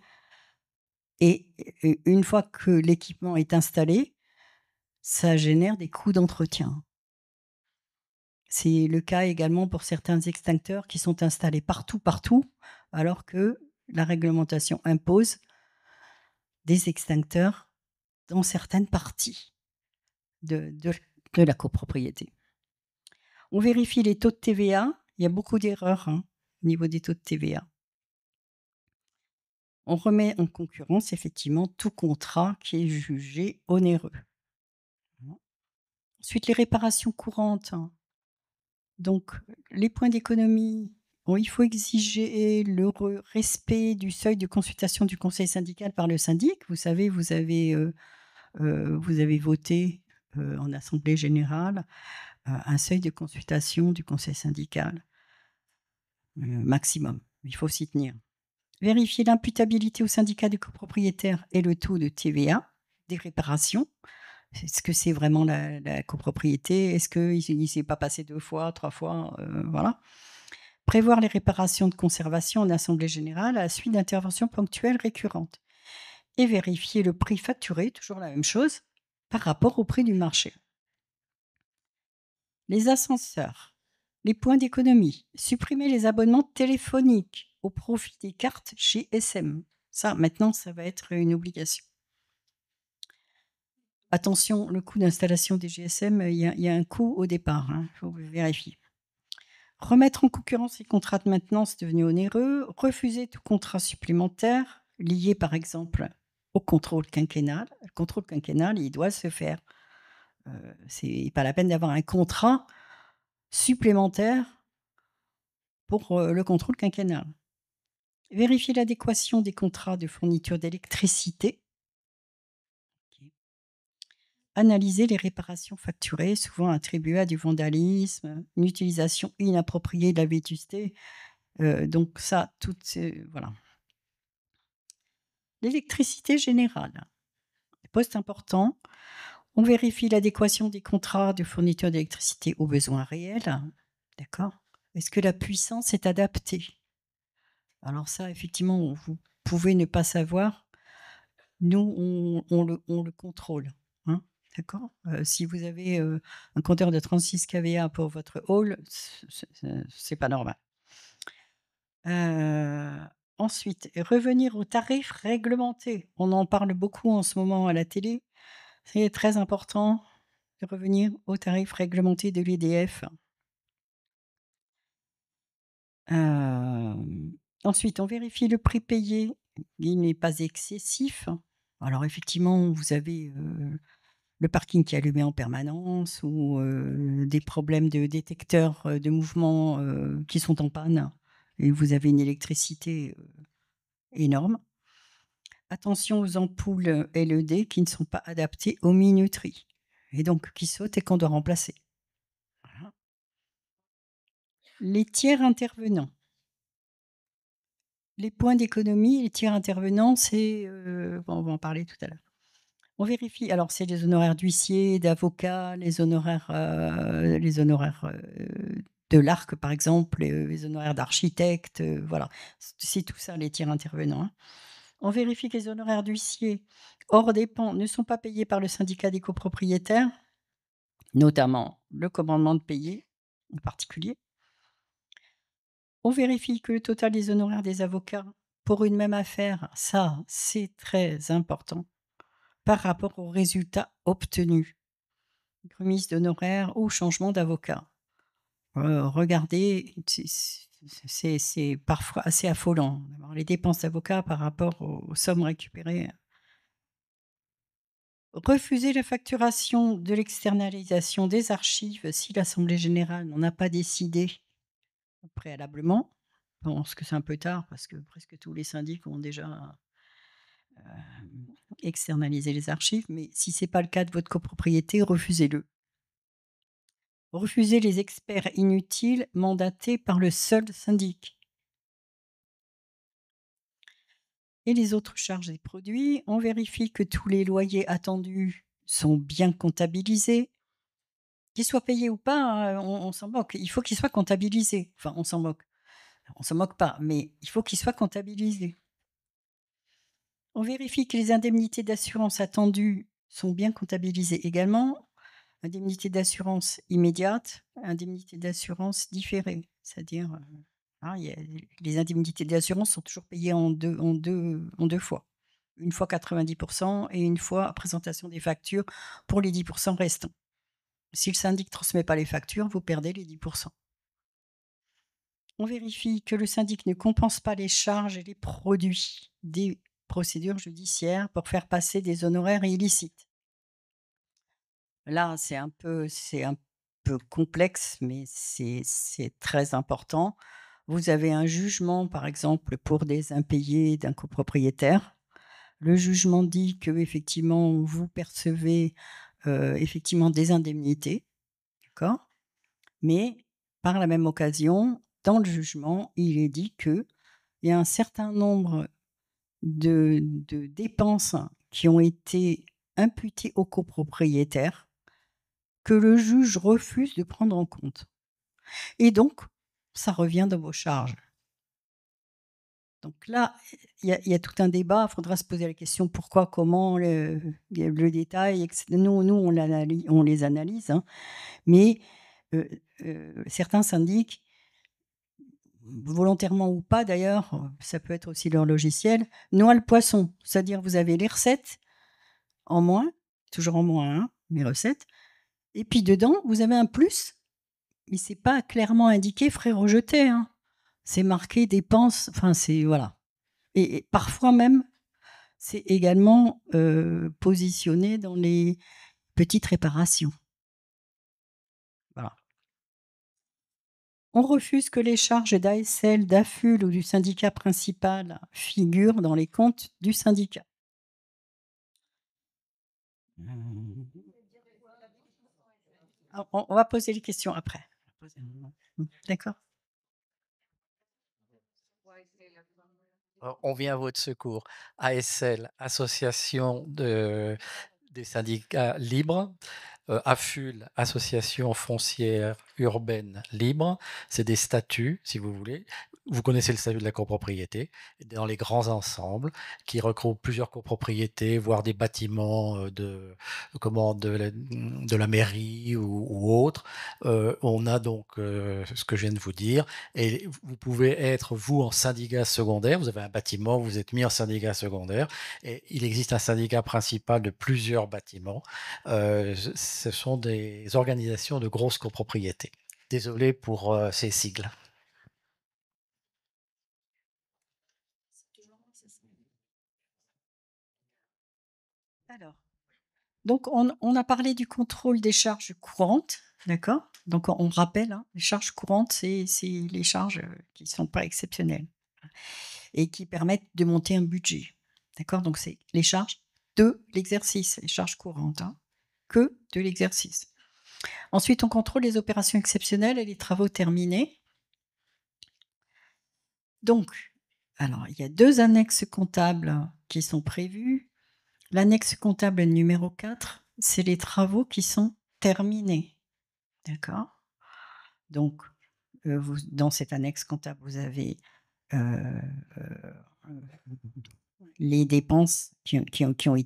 Et une fois que l'équipement est installé, ça génère des coûts d'entretien. C'est le cas également pour certains extincteurs qui sont installés partout, alors que la réglementation impose des extincteurs dans certaines parties de la copropriété. On vérifie les taux de TVA. Il y a beaucoup d'erreurs au niveau des taux de TVA. On remet en concurrence effectivement tout contrat qui est jugé onéreux. Ensuite, les réparations courantes. Donc, les points d'économie, bon, il faut exiger le respect du seuil de consultation du conseil syndical par le syndic. Vous savez, vous avez voté en assemblée générale un seuil de consultation du conseil syndical maximum. Il faut s'y tenir. Vérifier l'imputabilité au syndicat des copropriétaires et le taux de TVA des réparations. Est-ce que c'est vraiment la copropriété? Est-ce qu'il ne s'est pas passé 2 fois, 3 fois? Voilà. Prévoir les réparations de conservation en assemblée générale à la suite d'interventions ponctuelles récurrentes. Et vérifier le prix facturé, toujours la même chose, par rapport au prix du marché. Les ascenseurs, les points d'économie, supprimer les abonnements téléphoniques au profit des cartes GSM. Ça, maintenant, ça va être une obligation. Attention, le coût d'installation des GSM, il y a un coût au départ, il faut vérifier. Remettre en concurrence les contrats de maintenance devenus onéreux, refuser tout contrat supplémentaire lié par exemple au contrôle quinquennal. Le contrôle quinquennal, il doit se faire. C'est pas la peine d'avoir un contrat supplémentaire pour le contrôle quinquennal. Vérifier l'adéquation des contrats de fourniture d'électricité. Analyser les réparations facturées, souvent attribuées à du vandalisme, une utilisation inappropriée de la vétusté. Donc ça, voilà. L'électricité générale. Poste important. On vérifie l'adéquation des contrats de fourniture d'électricité aux besoins réels. D'accord? Est-ce que la puissance est adaptée? Alors ça, effectivement, vous pouvez ne pas savoir. Nous, on le contrôle. D'accord? Si vous avez un compteur de 36 kVA pour votre hall, c'est pas normal. Ensuite, revenir aux tarifs réglementés. On en parle beaucoup en ce moment à la télé. C'est très important de revenir aux tarifs réglementés de l'EDF. Ensuite, on vérifie le prix payé. Il n'est pas excessif. Alors effectivement, vous avez le parking qui est allumé en permanence ou des problèmes de détecteurs de mouvement qui sont en panne et vous avez une électricité énorme. Attention aux ampoules LED qui ne sont pas adaptées aux minuteries et donc qui sautent et qu'on doit remplacer. Voilà. Les tiers intervenants. Les points d'économie, les tiers intervenants, c'est on va en parler tout à l'heure. On vérifie, alors c'est les honoraires d'huissier, d'avocat, les honoraires de l'ARC par exemple, les honoraires d'architecte, voilà. C'est tout ça les tiers intervenants. On vérifie que les honoraires d'huissier hors dépens ne sont pas payés par le syndicat des copropriétaires, notamment le commandement de payer en particulier. On vérifie que le total des honoraires des avocats pour une même affaire, ça c'est très important, par rapport aux résultats obtenus, remise d'honoraires ou changement d'avocat. Regardez, c'est parfois assez affolant d'avoir les dépenses d'avocat par rapport aux sommes récupérées. Refuser la facturation de l'externalisation des archives si l'assemblée générale n'en a pas décidé préalablement. Je pense que c'est un peu tard parce que presque tous les syndics ont déjà externalisé les archives, mais si ce n'est pas le cas de votre copropriété, refusez-le. Refusez les experts inutiles mandatés par le seul syndic. Et les autres charges et produits, on vérifie que tous les loyers attendus sont bien comptabilisés. Qu'ils soient payés ou pas, on s'en moque. Il faut qu'ils soient comptabilisés. Enfin, on s'en moque. On ne se moque pas, mais il faut qu'ils soient comptabilisés. On vérifie que les indemnités d'assurance attendues sont bien comptabilisées également. Indemnité d'assurance immédiate, indemnité d'assurance différée. C'est-à-dire, les indemnités d'assurance sont toujours payées en deux fois. Une fois 90% et une fois présentation des factures pour les 10% restants. Si le syndic ne transmet pas les factures, vous perdez les 10%. On vérifie que le syndic ne compense pas les charges et les produits des procédures judiciaires pour faire passer des honoraires illicites. Là, c'est un peu complexe, mais c'est très important. Vous avez un jugement, par exemple, pour des impayés d'un copropriétaire. Le jugement dit que effectivement, vous percevez effectivement des indemnités, d'accord ? Mais par la même occasion, dans le jugement, il est dit qu'il y a un certain nombre de dépenses qui ont été imputées au copropriétaire que le juge refuse de prendre en compte. Et donc, ça revient dans vos charges. Donc là, il y a tout un débat. Il faudra se poser la question pourquoi, comment, le détail. Etc. Nous, on les analyse. Hein. Mais certains syndics, volontairement ou pas d'ailleurs, ça peut être aussi leur logiciel, noient le poisson. C'est-à-dire vous avez les recettes en moins, toujours en moins, hein, les recettes. Et puis dedans, vous avez un plus, mais c'est pas clairement indiqué frais rejetés. Hein. C'est marqué dépenses, enfin c'est voilà. Et parfois même, c'est également positionné dans les petites réparations. Voilà. On refuse que les charges d'ASL, d'AFUL ou du syndicat principal figurent dans les comptes du syndicat. On va poser les questions après. D'accord ? On vient à votre secours. ASL, Association des syndicats libres. AFUL, Association foncière urbaine libre. C'est des statuts, si vous voulez. Vous connaissez le statut de la copropriété, dans les grands ensembles qui regroupent plusieurs copropriétés, voire des bâtiments de la mairie ou autres. On a donc ce que je viens de vous dire. Et vous pouvez être, vous, en syndicat secondaire. Vous avez un bâtiment, vous êtes mis en syndicat secondaire. Et il existe un syndicat principal de plusieurs bâtiments. Ce sont des organisations de grosses copropriétés. Désolé pour ces sigles. Alors, donc on a parlé du contrôle des charges courantes, d'accord ? Donc on rappelle, hein, les charges courantes, c'est les charges qui ne sont pas exceptionnelles et qui permettent de monter un budget, d'accord ? Donc c'est les charges de l'exercice, les charges courantes, hein, que de l'exercice. Ensuite, on contrôle les opérations exceptionnelles et les travaux terminés. Donc, alors, il y a 2 annexes comptables qui sont prévues. L'annexe comptable numéro 4, c'est les travaux qui sont terminés. D'accord ? Donc, dans cette annexe comptable, vous avez les dépenses qui ont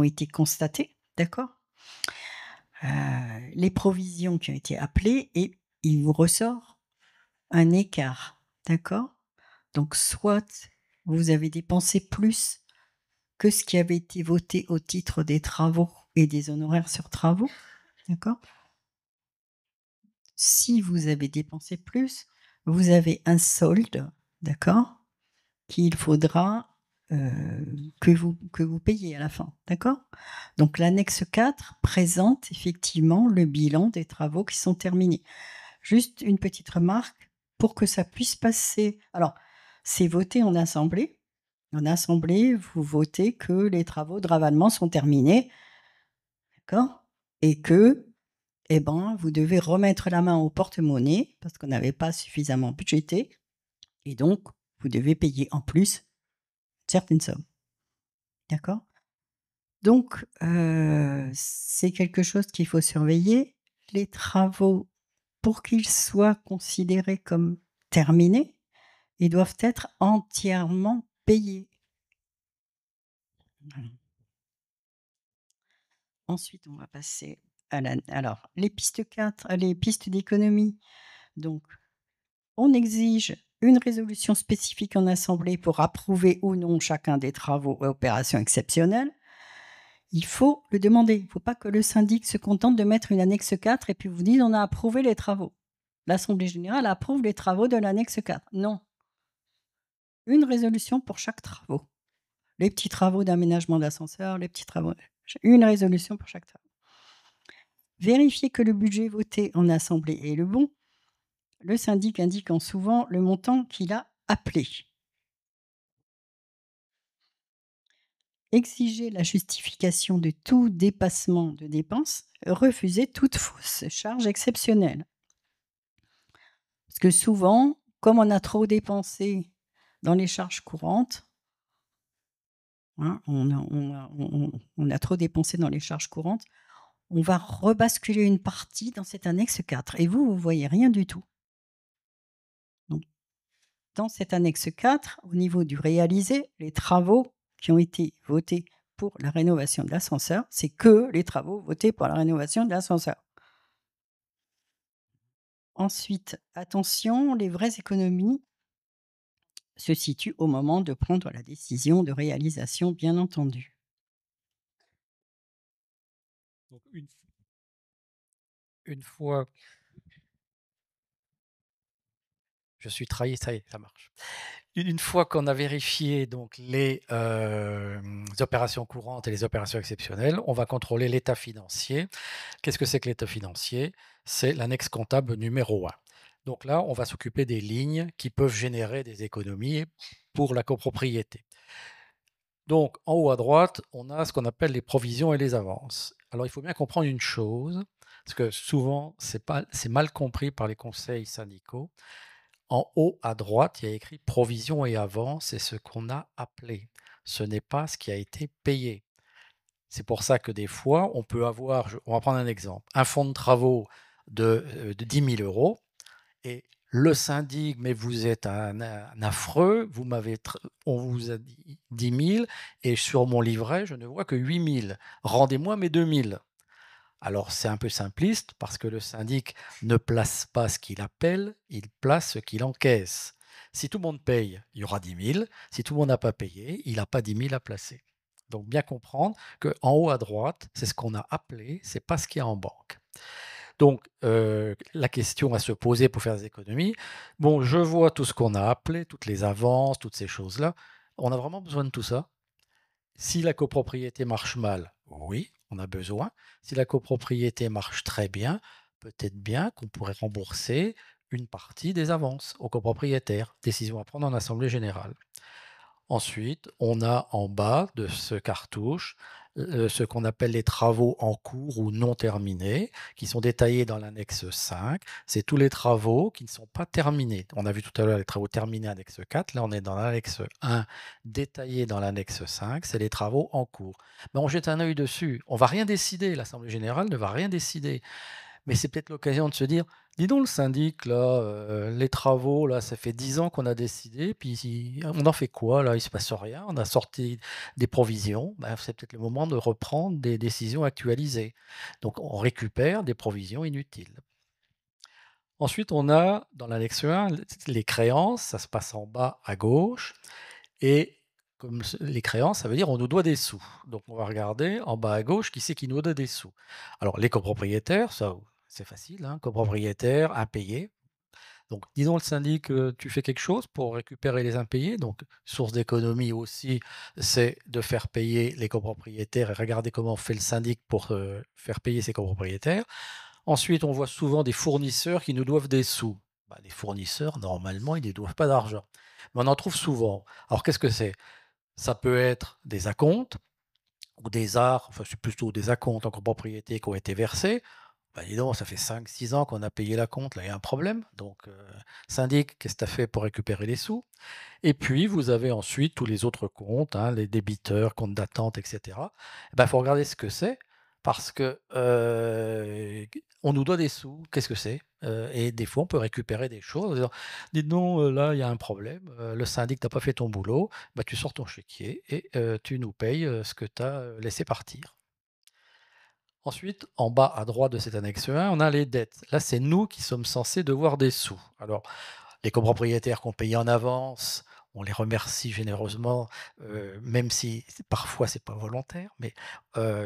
été constatées, d'accord? Les provisions qui ont été appelées et il vous ressort un écart, d'accord? Donc soit vous avez dépensé plus que ce qui avait été voté au titre des travaux et des honoraires sur travaux, d'accord? Si vous avez dépensé plus, vous avez un solde, d'accord? Qu'il faudra que vous payiez à la fin, d'accord? Donc l'annexe 4 présente effectivement le bilan des travaux qui sont terminés. Juste une petite remarque, pour que ça puisse passer. Alors, c'est voté en assemblée. En assemblée, vous votez que les travaux de ravalement sont terminés, d'accord? Et que, eh ben, vous devez remettre la main au porte-monnaie parce qu'on n'avait pas suffisamment budgété. Et donc, vous devez payer en plus certaines sommes. D'accord? Donc, c'est quelque chose qu'il faut surveiller. Les travaux, pour qu'ils soient considérés comme terminés, ils doivent être entièrement payés. Voilà. Ensuite, on va passer à alors, les pistes 4, les pistes d'économie. Donc, on exige une résolution spécifique en assemblée pour approuver ou non chacun des travaux et opérations exceptionnelles. Il faut le demander. Il ne faut pas que le syndic se contente de mettre une annexe 4 et puis vous dise on a approuvé les travaux. L'Assemblée générale approuve les travaux de l'annexe 4. Non. Une résolution pour chaque travaux. Les petits travaux d'aménagement d'ascenseur, les petits travaux. Une résolution pour chaque travaux. Vérifier que le budget voté en assemblée est le bon. Le syndic indiquant souvent le montant qu'il a appelé. Exiger la justification de tout dépassement de dépenses, refuser toute fausse charge exceptionnelle. Parce que souvent, comme on a trop dépensé dans les charges courantes, hein, on a trop dépensé dans les charges courantes, on va rebasculer une partie dans cette annexe 4 et vous ne voyez rien du tout. Donc, dans cette annexe 4, au niveau du réalisé, les travaux qui ont été votés pour la rénovation de l'ascenseur, c'est que les travaux votés pour la rénovation de l'ascenseur. Ensuite, attention, les vraies économies se situent au moment de prendre la décision de réalisation, bien entendu. Donc une fois, je suis trahi, ça y est, ça marche. Une fois qu'on a vérifié donc les opérations courantes et les opérations exceptionnelles, on va contrôler l'état financier. Qu'est-ce que c'est que l'état financier? C'est l'annexe comptable numéro 1. Donc là, on va s'occuper des lignes qui peuvent générer des économies pour la copropriété. Donc, en haut à droite, on a ce qu'on appelle les provisions et les avances. Alors, il faut bien comprendre une chose, parce que souvent, c'est mal compris par les conseils syndicaux. En haut à droite, il y a écrit provisions et avances, c'est ce qu'on a appelé. Ce n'est pas ce qui a été payé. C'est pour ça que des fois, on peut avoir, on va prendre un exemple, un fonds de travaux de 10 000 euros, et le syndic, mais vous êtes un affreux, on vous a dit 10 000, et sur mon livret, je ne vois que 8 000. Rendez-moi mes 2 000. Alors c'est un peu simpliste, parce que le syndic ne place pas ce qu'il appelle, il place ce qu'il encaisse. Si tout le monde paye, il y aura 10 000. Si tout le monde n'a pas payé, il n'a pas 10 000 à placer. Donc bien comprendre qu'en haut à droite, c'est ce qu'on a appelé, c'est pas ce qu'il y a en banque. Donc la question à se poser pour faire des économies, bon, je vois tout ce qu'on a appelé, toutes les avances, toutes ces choses-là. On a vraiment besoin de tout ça? Si la copropriété marche mal, oui, on a besoin. Si la copropriété marche très bien, peut-être bien qu'on pourrait rembourser une partie des avances aux copropriétaires. Décision à prendre en assemblée générale. Ensuite, on a en bas de ce cartouche ce qu'on appelle les travaux en cours ou non terminés, qui sont détaillés dans l'annexe 5. C'est tous les travaux qui ne sont pas terminés. On a vu tout à l'heure les travaux terminés, annexe 4. Là, on est dans l'annexe 1, détaillé dans l'annexe 5. C'est les travaux en cours. Mais on jette un œil dessus. On ne va rien décider. L'Assemblée générale ne va rien décider. Mais c'est peut-être l'occasion de se dire, dis donc le syndic, là, les travaux, là, ça fait 10 ans qu'on a décidé, puis on en fait quoi, là? Il se passe rien, on a sorti des provisions, ben, c'est peut-être le moment de reprendre des décisions actualisées. Donc on récupère des provisions inutiles. Ensuite, on a dans l'annexe 1 les créances, ça se passe en bas à gauche, et comme les créances, ça veut dire on nous doit des sous. Donc on va regarder en bas à gauche qui c'est qui nous doit des sous. Alors les copropriétaires, ça c'est facile, hein, copropriétaires, impayés. Donc disons le syndic, tu fais quelque chose pour récupérer les impayés. Donc source d'économie aussi, c'est de faire payer les copropriétaires et regarder comment fait le syndic pour faire payer ses copropriétaires. Ensuite, on voit souvent des fournisseurs qui nous doivent des sous. Bah, les fournisseurs, normalement, ils ne doivent pas d'argent. Mais on en trouve souvent. Alors qu'est-ce que c'est? Ça peut être des acomptes ou des arts, enfin c'est plutôt des acomptes en copropriété qui ont été versés. Bah, dis donc, ça fait 5-6 ans qu'on a payé l'acompte, là il y a un problème. Donc, syndic, qu'est-ce que tu as fait pour récupérer les sous? Et puis, vous avez ensuite tous les autres comptes, hein, les débiteurs, comptes d'attente, etc. Il faut regarder ce que c'est, parce que on nous doit des sous. Qu'est-ce que c'est? Et des fois, on peut récupérer des choses en disant, dites donc, là, il y a un problème, le syndic n'a pas fait ton boulot, bah, tu sors ton chéquier et tu nous payes ce que tu as laissé partir. Ensuite, en bas à droite de cette annexe 1, on a les dettes. Là, c'est nous qui sommes censés devoir des sous. Alors, les copropriétaires qui ont payé en avance, on les remercie généreusement, même si parfois c'est pas volontaire, mais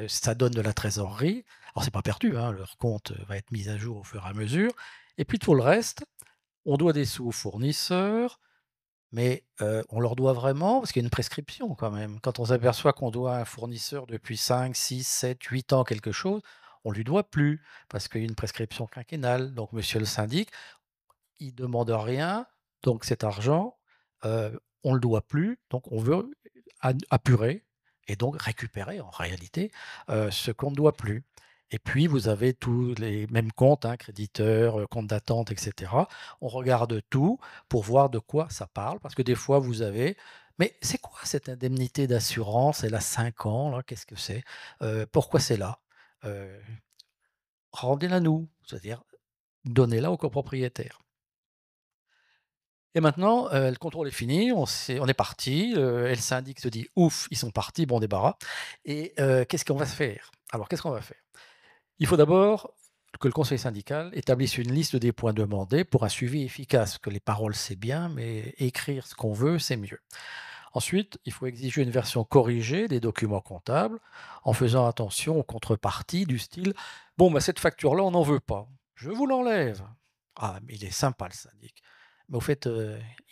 ça donne de la trésorerie. Alors c'est pas perdu, hein, leur compte va être mis à jour au fur et à mesure. Et puis tout le reste, on doit des sous aux fournisseurs, mais on leur doit vraiment, parce qu'il y a une prescription quand même. Quand on s'aperçoit qu'on doit à un fournisseur depuis 5, 6, 7, 8 ans quelque chose, on lui doit plus, parce qu'il y a une prescription quinquennale. Donc monsieur le syndic, il demande rien, donc cet argent, on le doit plus, donc on veut apurer et donc récupérer en réalité, ce qu'on ne doit plus. Et puis vous avez tous les mêmes comptes, hein, créditeurs, comptes d'attente, et cetera. On regarde tout pour voir de quoi ça parle, parce que des fois vous avez: «Mais c'est quoi cette indemnité d'assurance? Elle a 5 ans là, qu'est-ce que c'est? Pourquoi c'est là?» heu, Rendez-la nous, c'est-à-dire donnez-la au copropriétaire. Et maintenant, le contrôle est fini, on est parti, et le syndic se dit: «Ouf, ils sont partis, bon débarras» et qu'est-ce qu'on va faire? Alors qu'est-ce qu'on va faire? Il faut d'abord que le conseil syndical établisse une liste des points demandés pour un suivi efficace, que les paroles c'est bien, mais écrire ce qu'on veut, c'est mieux. Ensuite, il faut exiger une version corrigée des documents comptables en faisant attention aux contreparties du style: «Bon, bah, cette facture-là, on n'en veut pas. Je vous l'enlève». «Ah, mais il est sympa le syndic. Mais au fait,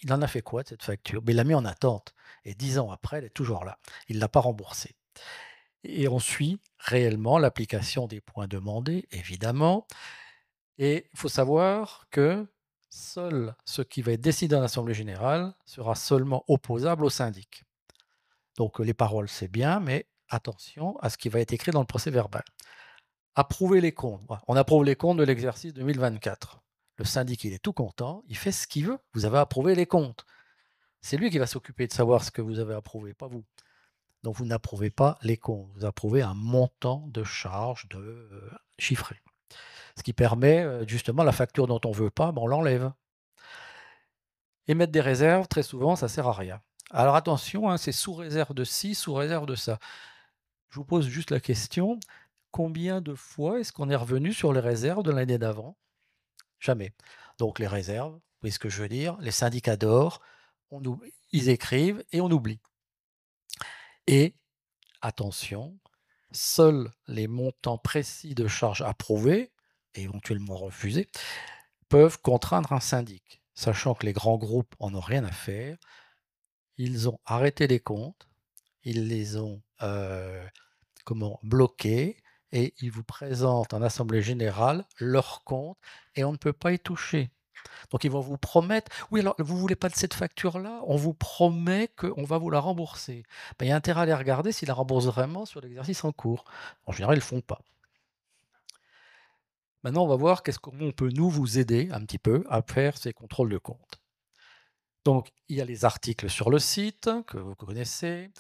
il en a fait quoi de cette facture?» «Beh, il l'a mis en attente et 10 ans après, elle est toujours là. Il ne l'a pas remboursée». Et on suit réellement l'application des points demandés, évidemment. Et il faut savoir que seul ce qui va être décidé en assemblée générale sera seulement opposable au syndic. Donc les paroles, c'est bien, mais attention à ce qui va être écrit dans le procès-verbal. Approuver les comptes. Voilà, on approuve les comptes de l'exercice 2024. Le syndic, il est tout content, il fait ce qu'il veut. Vous avez approuvé les comptes. C'est lui qui va s'occuper de savoir ce que vous avez approuvé, pas vous. Donc vous n'approuvez pas les comptes, vous approuvez un montant de charge chiffré. Ce qui permet justement la facture dont on ne veut pas, ben on l'enlève. Et mettre des réserves, très souvent, ça ne sert à rien. Alors attention, hein, c'est sous réserve de ci, sous réserve de ça. Je vous pose juste la question, combien de fois est-ce qu'on est revenu sur les réserves de l'année d'avant? Jamais. Donc les réserves, vous voyez ce que je veux dire, les syndicats d'or, ils écrivent et on oublie. Et attention, seuls les montants précis de charges approuvés, et éventuellement refusés, peuvent contraindre un syndic, sachant que les grands groupes en ont rien à faire. Ils ont arrêté les comptes, ils les ont bloqués, et ils vous présentent en assemblée générale leurs comptes, et on ne peut pas y toucher. Donc ils vont vous promettre: «Oui, alors vous voulez pas de cette facture-là? On vous promet qu'on va vous la rembourser». Il y a intérêt à les regarder s'ils la remboursent vraiment sur l'exercice en cours. En général, ils ne le font pas. Maintenant, on va voir comment on peut nous vous aider un petit peu à faire ces contrôles de compte. Donc, il y a les articles sur le site que vous connaissez,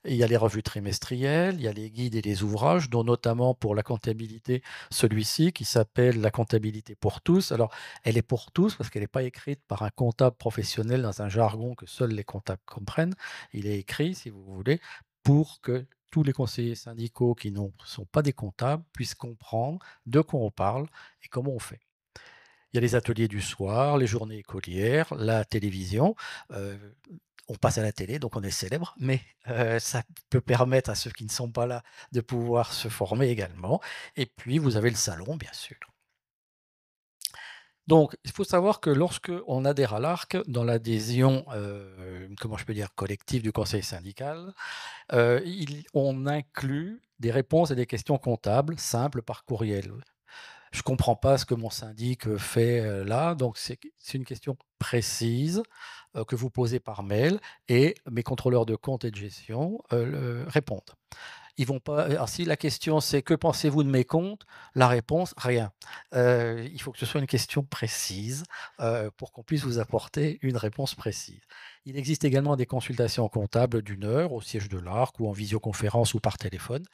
il y a les revues trimestrielles, il y a les guides et les ouvrages, dont notamment pour la comptabilité, celui-ci qui s'appelle La comptabilité pour tous. Alors, elle est pour tous parce qu'elle n'est pas écrite par un comptable professionnel dans un jargon que seuls les comptables comprennent. Il est écrit, si vous voulez, pour que tous les conseillers syndicaux qui ne sont pas des comptables puissent comprendre de quoi on parle et comment on fait. Il y a les ateliers du soir, les journées écolières, la télévision. On passe à la télé, donc on est célèbre, mais ça peut permettre à ceux qui ne sont pas là de pouvoir se former également. Et puis, vous avez le salon, bien sûr. Donc, il faut savoir que lorsque on adhère à l'ARC, dans l'adhésion, comment je peux dire, collective du conseil syndical, on inclut des réponses à des questions comptables simples par courriel. Je ne comprends pas ce que mon syndic fait là, donc c'est une question précise que vous posez par mail et mes contrôleurs de compte et de gestion répondent. Ils vont pas. Alors si la question c'est que pensez-vous de mes comptes, la réponse rien. Il faut que ce soit une question précise pour qu'on puisse vous apporter une réponse précise. Il existe également des consultations comptables d'1 heure au siège de l'ARC ou en visioconférence ou par téléphone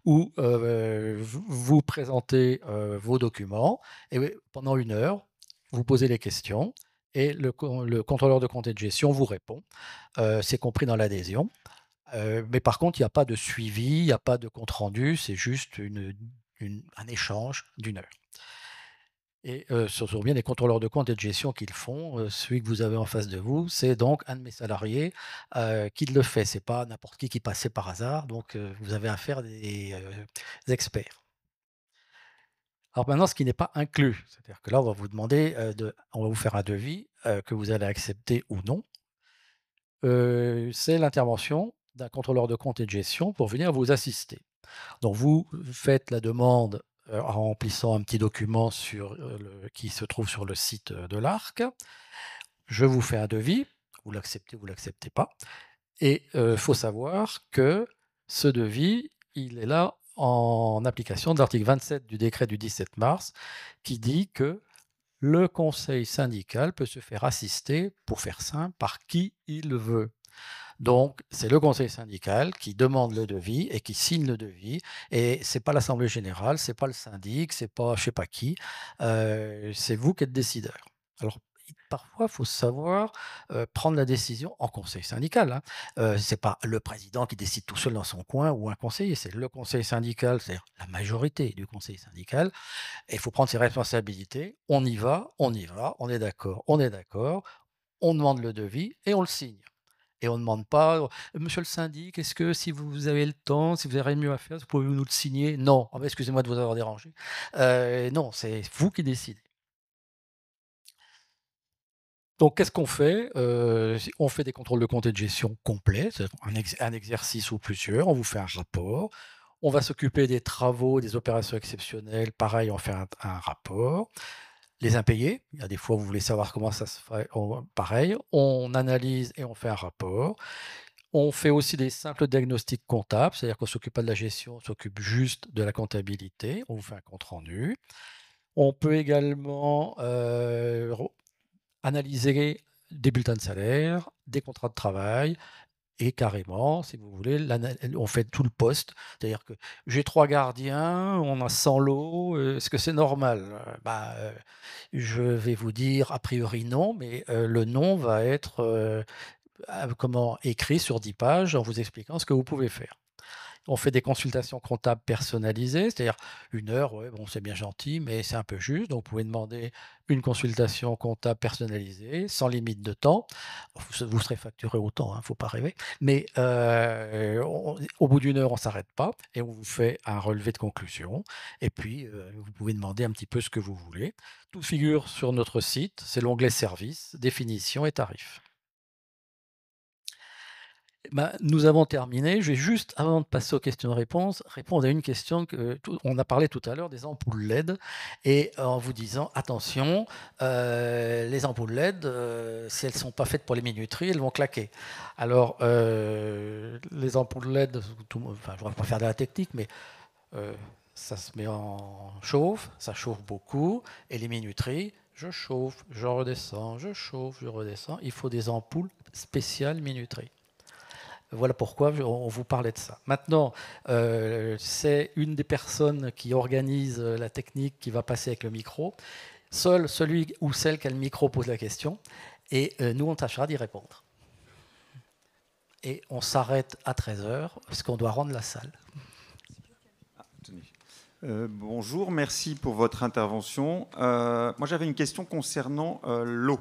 où vous présentez vos documents et pendant 1 heure, vous posez les questions et le contrôleur de compte et de gestion vous répond. C'est compris dans l'adhésion. Mais par contre, il n'y a pas de suivi, il n'y a pas de compte-rendu, c'est juste un échange d'1 heure. Et ce sont bien les contrôleurs de compte et de gestion qui le font. Celui que vous avez en face de vous, c'est donc un de mes salariés qui le fait. Ce n'est pas n'importe qui passait par hasard, donc vous avez affaire à des experts. Alors maintenant, ce qui n'est pas inclus, c'est-à-dire que là, on va vous demander, on va vous faire un devis que vous allez accepter ou non. C'est l'intervention d'un contrôleur de compte et de gestion pour venir vous assister. Donc vous faites la demande en remplissant un petit document qui se trouve sur le site de l'ARC. Je vous fais un devis, vous l'acceptez, vous ne l'acceptez pas. Et il faut savoir que ce devis, il est là en application de l'article 27 du décret du 17 mars qui dit que le conseil syndical peut se faire assister, pour faire simple, par qui il veut. Donc, c'est le conseil syndical qui demande le devis et qui signe le devis. Et ce n'est pas l'Assemblée générale, ce n'est pas le syndic, ce n'est pas je ne sais pas qui. C'est vous qui êtes décideur. Alors, parfois, il faut savoir prendre la décision en conseil syndical. Ce n'est pas le président qui décide tout seul dans son coin ou un conseiller, c'est le conseil syndical, c'est-à-dire la majorité du conseil syndical. Et il faut prendre ses responsabilités. On y va, on est d'accord, on demande le devis et on le signe. Et on ne demande pas, monsieur le syndic, est-ce que si vous avez le temps, si vous avez rien de mieux à faire, vous pouvez nous le signer? Non. Ah ben, excusez-moi de vous avoir dérangé. Non, c'est vous qui décidez. Donc, qu'est-ce qu'on fait? On fait des contrôles de compte et de gestion complets, c'est un exercice ou plusieurs, on vous fait un rapport. On va s'occuper des travaux, des opérations exceptionnelles, pareil, on fait un rapport. Les impayés, il y a des fois, vous voulez savoir comment ça se fait, pareil, on analyse et on fait un rapport. On fait aussi des simples diagnostics comptables, c'est-à-dire qu'on ne s'occupe pas de la gestion, on s'occupe juste de la comptabilité, on vous fait un compte-rendu. On peut également analyser des bulletins de salaire, des contrats de travail, et carrément, si vous voulez, on fait tout le poste. C'est-à-dire que j'ai 3 gardiens, on a 100 lots, est-ce que c'est normal? Je vais vous dire a priori non, mais le non va être écrit sur 10 pages en vous expliquant ce que vous pouvez faire. On fait des consultations comptables personnalisées, c'est-à-dire 1 heure, ouais, bon, c'est bien gentil, mais c'est un peu juste. Donc, vous pouvez demander une consultation comptable personnalisée, sans limite de temps. Vous serez facturé autant, il ne faut pas rêver. Mais au bout d'1 heure, on ne s'arrête pas et on vous fait un relevé de conclusion. Et puis, vous pouvez demander un petit peu ce que vous voulez. Tout figure sur notre site, c'est l'onglet Services, définition et tarifs. Nous avons terminé. Je vais juste, avant de passer aux questions-réponses, répondre à une question on a parlé tout à l'heure des ampoules LED et en vous disant attention, les ampoules LED, si elles ne sont pas faites pour les minuteries, elles vont claquer. Alors, les ampoules LED, je ne vais pas faire de la technique, mais ça se met en chauffe, ça chauffe beaucoup, et les minuteries, je chauffe, je redescends, je chauffe, je redescends. Il faut des ampoules spéciales minuterie. Voilà pourquoi on vous parlait de ça. Maintenant, c'est une des personnes qui organise la technique qui va passer avec le micro. Seul celui ou celle qui a le micro pose la question et nous, on tâchera d'y répondre. Et on s'arrête à 13h parce qu'on doit rendre la salle. Bonjour, merci pour votre intervention. Moi, j'avais une question concernant l'eau.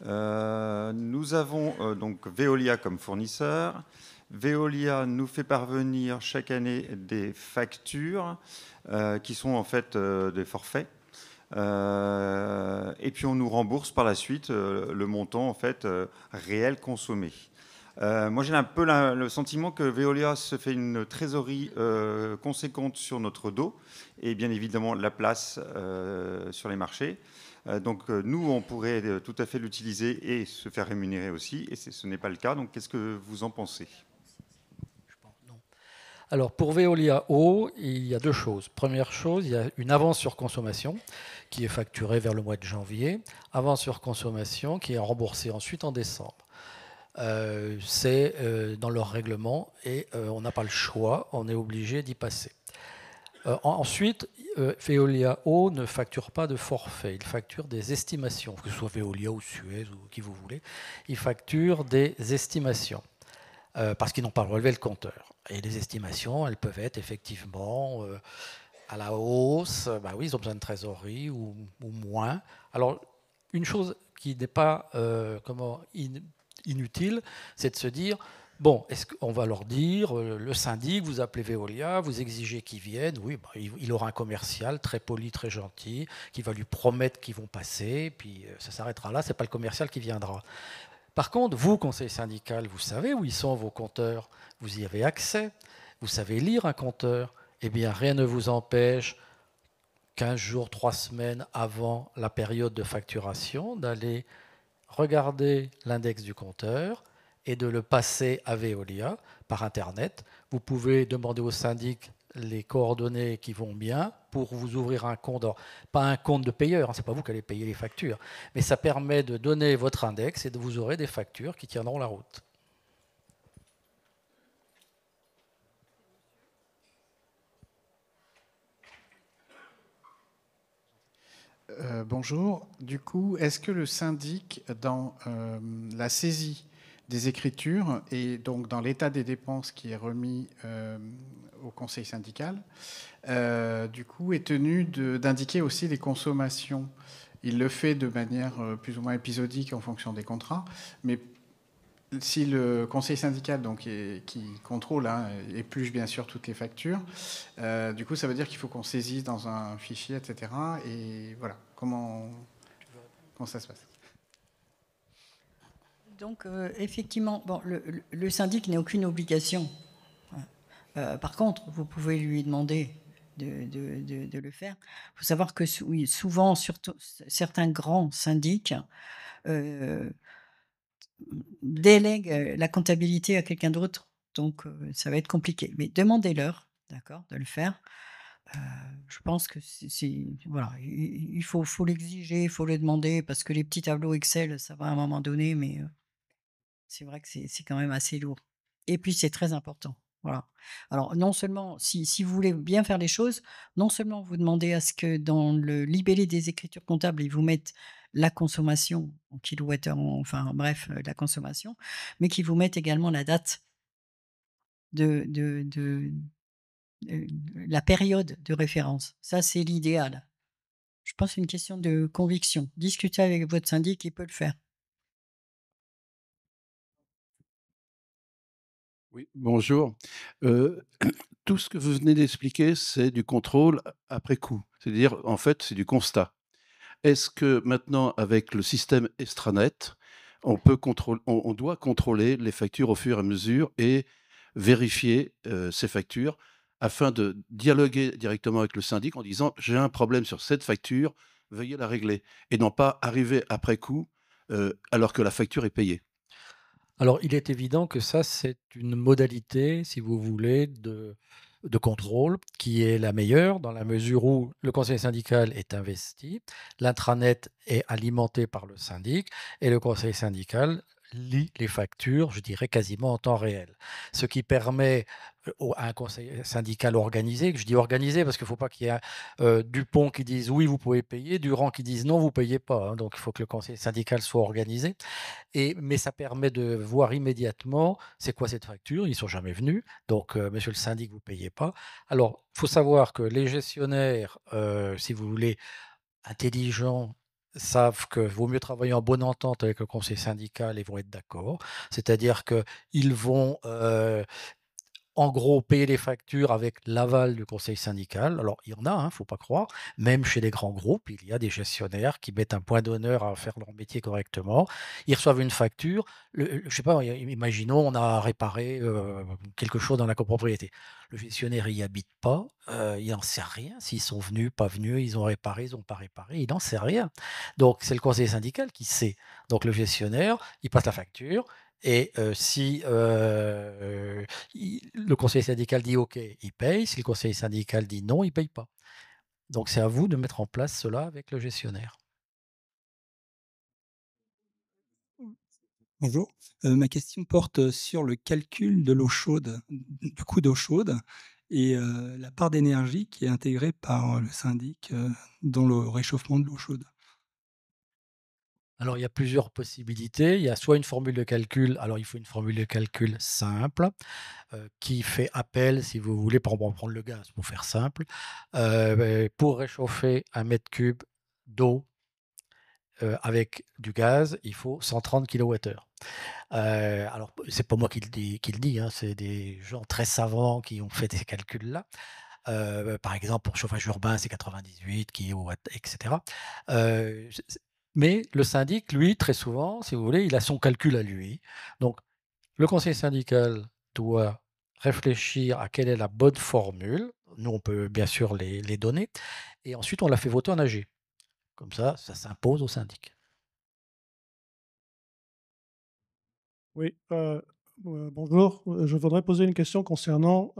Nous avons donc Veolia comme fournisseur. Veolia nous fait parvenir chaque année des factures qui sont en fait des forfaits. Et puis on nous rembourse par la suite le montant en fait réel consommé. Moi j'ai un peu le sentiment que Veolia se fait une trésorerie conséquente sur notre dos et bien évidemment la place sur les marchés. Donc nous on pourrait tout à fait l'utiliser et se faire rémunérer aussi et ce n'est pas le cas. Donc qu'est-ce que vous en pensez ? Alors pour Veolia Eau, il y a deux choses. Première chose, il y a une avance sur consommation qui est facturée vers le mois de janvier, avance sur consommation qui est remboursée ensuite en décembre. C'est dans leur règlement et on n'a pas le choix, on est obligé d'y passer. Ensuite, Veolia Eau ne facture pas de forfait, il facture des estimations, que ce soit Veolia ou Suez ou qui vous voulez, il facture des estimations. Parce qu'ils n'ont pas relevé le compteur. Et les estimations, elles peuvent être effectivement à la hausse. Bah oui, ils ont besoin de trésorerie ou moins. Alors, une chose qui n'est pas inutile, c'est de se dire, bon, est-ce qu'on va leur dire, le syndic, vous appelez Veolia, vous exigez qu'ils viennent. Oui, bah, il aura un commercial très poli, très gentil, qui va lui promettre qu'ils vont passer, puis ça s'arrêtera là, ce n'est pas le commercial qui viendra. Par contre, vous, conseil syndical, vous savez où ils sont vos compteurs, vous y avez accès, vous savez lire un compteur. Eh bien, rien ne vous empêche, 15 jours, 3 semaines avant la période de facturation, d'aller regarder l'index du compteur et de le passer à Veolia par Internet. Vous pouvez demander au syndic les coordonnées qui vont bien pour vous ouvrir un compte. Alors, pas un compte de payeur, hein, ce n'est pas vous qui allez payer les factures, mais ça permet de donner votre index et de vous aurez des factures qui tiendront la route. Bonjour. Du coup, est-ce que le syndic, dans la saisie des écritures et donc dans l'état des dépenses qui est remis au conseil syndical, du coup, est tenu d'indiquer aussi les consommations? Il le fait de manière plus ou moins épisodique en fonction des contrats, mais si le conseil syndical donc, qui contrôle, hein, épluche bien sûr toutes les factures, du coup, ça veut dire qu'il faut qu'on saisisse dans un fichier, etc. Et voilà, comment ça se passe? Donc, effectivement, bon, le syndic n'a aucune obligation. Par contre, vous pouvez lui demander de le faire. Il faut savoir que oui, souvent, surtout certains grands syndics délèguent la comptabilité à quelqu'un d'autre. Donc, ça va être compliqué. Mais demandez-leur, d'accord, de le faire. Je pense que voilà, il faut l'exiger, il faut le demander, parce que les petits tableaux Excel, ça va à un moment donné, mais c'est vrai que c'est quand même assez lourd. Et puis, c'est très important. Voilà. Alors, non seulement, si vous voulez bien faire les choses, non seulement vous demandez à ce que dans le libellé des écritures comptables, ils vous mettent la consommation en kilowattheure, enfin bref, la consommation, mais qu'ils vous mettent également la date de la période de référence. Ça, c'est l'idéal. Je pense que c'est une question de conviction. Discutez avec votre syndic, il peut le faire. Oui, bonjour. Tout ce que vous venez d'expliquer, c'est du contrôle après coup. C'est-à-dire, en fait, c'est du constat. Est-ce que maintenant, avec le système Estranet, on doit contrôler les factures au fur et à mesure et vérifier ces factures afin de dialoguer directement avec le syndic en disant j'ai un problème sur cette facture, veuillez la régler, et non pas arriver après coup alors que la facture est payée. Alors, il est évident que ça, c'est une modalité, si vous voulez, de contrôle qui est la meilleure dans la mesure où le conseil syndical est investi, l'intranet est alimenté par le syndic et le conseil syndical lit les factures, je dirais quasiment en temps réel. Ce qui permet à un conseil syndical organisé, je dis organisé parce qu'il ne faut pas qu'il y ait Dupont qui dise oui, vous pouvez payer, Durand qui dise non, vous ne payez pas. Hein. Donc il faut que le conseil syndical soit organisé. Mais ça permet de voir immédiatement c'est quoi cette facture, ils ne sont jamais venus, donc monsieur le syndic, vous ne payez pas. Alors, il faut savoir que les gestionnaires, si vous voulez, intelligents, savent que vaut mieux travailler en bonne entente avec le conseil syndical et vont être d'accord. C'est-à-dire qu'ils vont en gros, payer les factures avec l'aval du conseil syndical. Alors, il y en a, hein, faut pas croire. Même chez les grands groupes, il y a des gestionnaires qui mettent un point d'honneur à faire leur métier correctement. Ils reçoivent une facture. Je sais pas, imaginons, on a réparé quelque chose dans la copropriété. Le gestionnaire n'y habite pas, il n'en sait rien. S'ils sont venus, pas venus, ils ont réparé, ils n'ont pas réparé, il n'en sait rien. Donc, c'est le conseil syndical qui sait. Donc, le gestionnaire, il passe la facture. Et si le conseil syndical dit OK, il paye. Si le conseil syndical dit non, il ne paye pas. Donc c'est à vous de mettre en place cela avec le gestionnaire. Bonjour. Ma question porte sur le calcul de l'eau chaude, du coût d'eau chaude et la part d'énergie qui est intégrée par le syndic dans le réchauffement de l'eau chaude. Alors il y a plusieurs possibilités. Il y a soit une formule de calcul, alors il faut une formule de calcul simple qui fait appel, si vous voulez, on va prendre le gaz pour faire simple, pour réchauffer 1 mètre cube d'eau avec du gaz, il faut 130 kWh. Alors, c'est pas moi qui le dis, hein, c'est des gens très savants qui ont fait ces calculs-là. Par exemple, pour chauffage urbain, c'est 98 kW, etc. Mais le syndic, lui, très souvent, si vous voulez, il a son calcul à lui. Donc, le conseil syndical doit réfléchir à quelle est la bonne formule. Nous, on peut bien sûr les donner. Et ensuite, on la fait voter en AG. Comme ça s'impose au syndic. Oui, bonjour. Je voudrais poser une question concernant,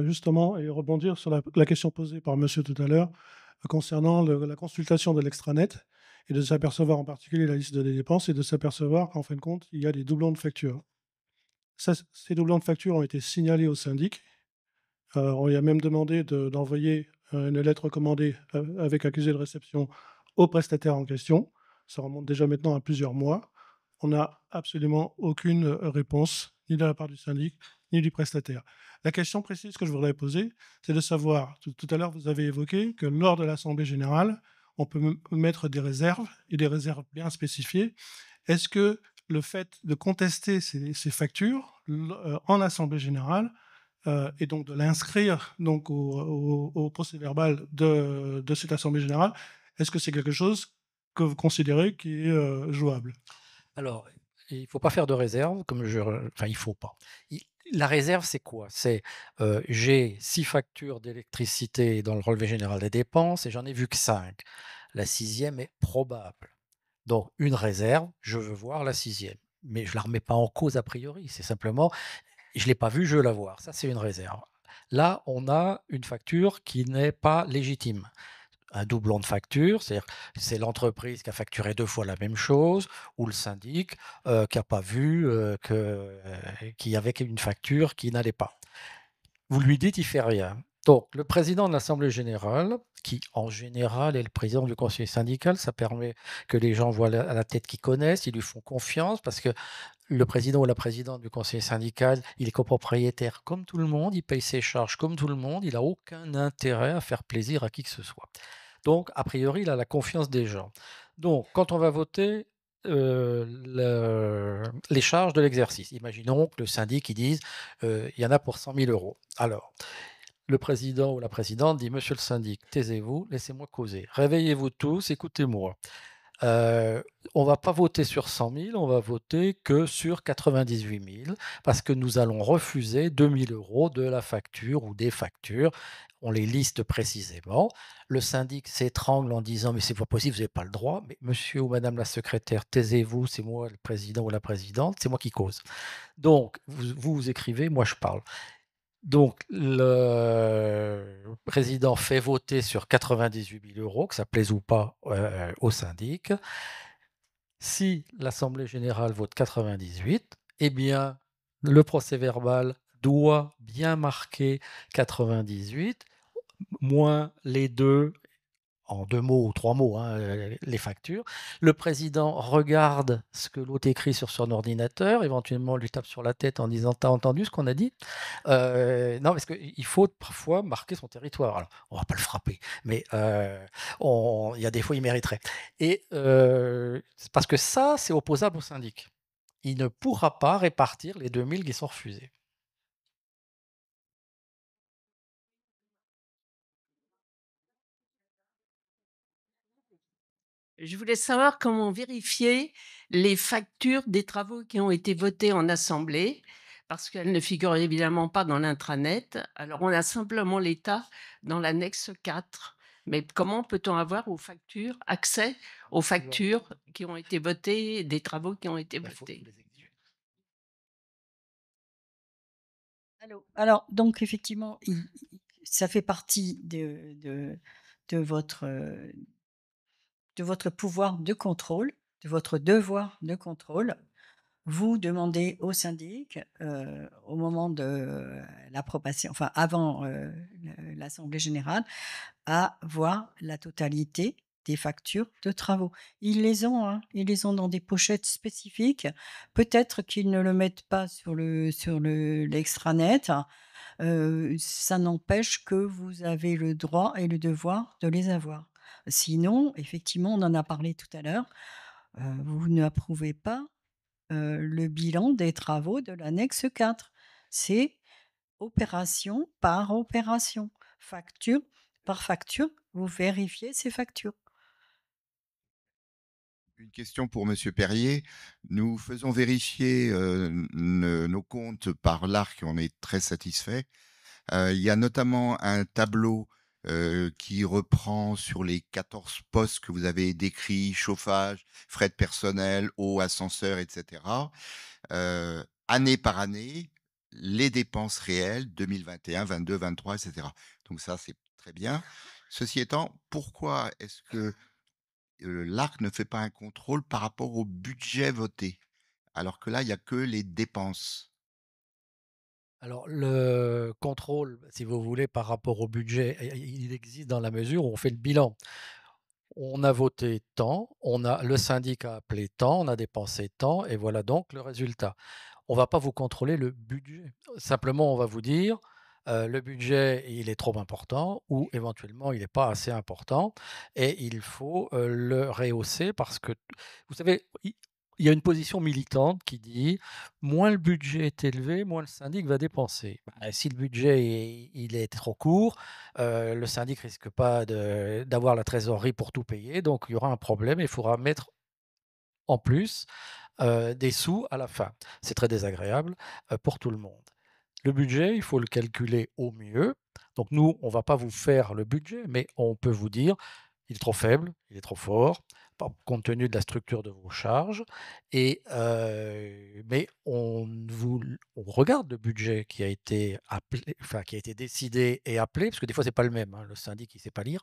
justement et rebondir sur la question posée par monsieur tout à l'heure, concernant la consultation de l'extranet et de s'apercevoir en particulier la liste des dépenses et de s'apercevoir qu'en fin de compte, il y a des doublons de factures. Ces doublons de factures ont été signalés au syndic. On lui a même demandé d'envoyer une lettre recommandée avec accusé de réception au prestataire en question. Ça remonte déjà maintenant à plusieurs mois. On n'a absolument aucune réponse, ni de la part du syndic, ni du prestataire. La question précise que je voudrais poser, c'est de savoir, tout à l'heure vous avez évoqué que lors de l'Assemblée générale, on peut mettre des réserves, et des réserves bien spécifiées. Est-ce que le fait de contester ces factures en Assemblée générale et donc de l'inscrire donc au procès-verbal de cette Assemblée générale, est-ce que c'est quelque chose que vous considérez qui est jouable? Alors, il ne faut pas faire de réserve, enfin, il ne faut pas. La réserve, c'est quoi? C'est j'ai 6 factures d'électricité dans le relevé général des dépenses et j'en ai vu que 5. La 6e est probable. Donc, une réserve, je veux voir la 6e. Mais je ne la remets pas en cause a priori. C'est simplement, je ne l'ai pas vue, je veux la voir. Ça, c'est une réserve. Là, on a une facture qui n'est pas légitime. Un doublon de facture, c'est-à-dire c'est l'entreprise qui a facturé 2 fois la même chose ou le syndic qui n'a pas vu qu'il y avait une facture qui n'allait pas. Vous lui dites, il ne fait rien. Donc, le président de l'Assemblée générale, qui en général est le président du conseil syndical, ça permet que les gens voient à la tête qu'ils connaissent, ils lui font confiance parce que le président ou la présidente du conseil syndical, il est copropriétaire comme tout le monde, il paye ses charges comme tout le monde, il n'a aucun intérêt à faire plaisir à qui que ce soit. Donc, a priori, il a la confiance des gens. Donc, quand on va voter les charges de l'exercice, imaginons que le syndic, ils disent, il y en a pour 100 000 €. Alors, le président ou la présidente dit, monsieur le syndic, taisez-vous, laissez-moi causer. Réveillez-vous tous, écoutez-moi. On ne va pas voter sur 100 000, on va voter que sur 98 000, parce que nous allons refuser 2 000 € de la facture ou des factures. On les liste précisément. Le syndic s'étrangle en disant « mais c'est pas possible, vous n'avez pas le droit ». Mais monsieur ou madame la secrétaire, taisez-vous, c'est moi le président ou la présidente, c'est moi qui cause. Donc, vous écrivez, moi je parle. Donc, le président fait voter sur 98 000 euros, que ça plaise ou pas au syndic. Si l'Assemblée générale vote 98, eh bien, le procès-verbal doit bien marquer 98, moins les deux, en 2 mots ou 3 mots, hein, les factures. Le président regarde ce que l'autre écrit sur son ordinateur, éventuellement lui tape sur la tête en disant: «Tu as entendu ce qu'on a dit?» Non, parce qu'il faut parfois marquer son territoire. Alors, on va pas le frapper, mais il y a des fois, il mériterait. Et c'est parce que ça, c'est opposable au syndic. Il ne pourra pas répartir les 2000 qui sont refusés. Je voulais savoir comment vérifier les factures des travaux qui ont été votés en assemblée, parce qu'elles ne figurent évidemment pas dans l'intranet. Alors, on a simplement l'état dans l'annexe 4. Mais comment peut-on avoir accès aux factures qui ont été votées, des travaux qui ont été votés? Alors, donc effectivement, ça fait partie de votre pouvoir de contrôle, de votre devoir de contrôle. Vous demandez au syndic, au moment de l'approbation, enfin avant l'assemblée générale, à voir la totalité des factures de travaux. Ils les ont, hein, ils les ont dans des pochettes spécifiques. Peut-être qu'ils ne le mettent pas sur l'extranet. Ça n'empêche que vous avez le droit et le devoir de les avoir. Sinon, effectivement, on en a parlé tout à l'heure, vous n'approuvez pas le bilan des travaux de l'annexe 4. C'est opération par opération, facture par facture, vous vérifiez ces factures. Une question pour Monsieur Perrier. Nous faisons vérifier nos comptes par l'ARC et on est très satisfait. Il y a notamment un tableau qui reprend sur les 14 postes que vous avez décrits, chauffage, frais de personnel, eau, ascenseur, etc. Année par année, les dépenses réelles 2021, 22, 23, etc. Donc ça, c'est très bien. Ceci étant, pourquoi est-ce que l'ARC ne fait pas un contrôle par rapport au budget voté? Alors que là, il y a que les dépenses. Alors, le contrôle, si vous voulez, par rapport au budget, il existe dans la mesure où on fait le bilan. On a voté tant, le syndic a appelé tant, on a dépensé tant, et voilà donc le résultat. On va pas vous contrôler le budget. Simplement, on va vous dire, le budget, il est trop important ou éventuellement, il n'est pas assez important et il faut, le rehausser parce que, vous savez, il y a une position militante qui dit: «Moins le budget est élevé, moins le syndic va dépenser». Bah, si le budget il est trop court, le syndic risque pas d'avoir la trésorerie pour tout payer, donc il y aura un problème et il faudra mettre en plus des sous à la fin. C'est très désagréable pour tout le monde. Le budget, il faut le calculer au mieux. Donc nous, on ne va pas vous faire le budget, mais on peut vous dire, il est trop faible, il est trop fort, compte tenu de la structure de vos charges. Mais on regarde le budget qui a été appelé, enfin, qui a été décidé et appelé, parce que des fois, c'est pas le même, hein, le syndic, il ne sait pas lire.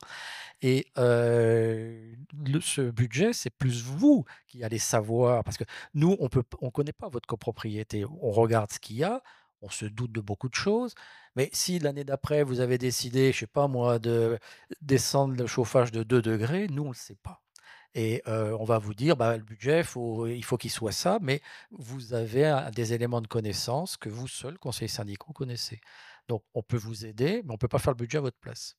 Et ce budget, c'est plus vous qui allez savoir, parce que nous, on connaît pas votre copropriété. On regarde ce qu'il y a, on se doute de beaucoup de choses, mais si l'année d'après, vous avez décidé, je sais pas moi, de descendre le chauffage de 2 degrés, nous, on le sait pas. Et on va vous dire: «Bah, le budget, il faut qu'il soit ça», mais vous avez des éléments de connaissance que vous seuls, conseillers syndicaux, connaissez. Donc on peut vous aider, mais on peut pas faire le budget à votre place.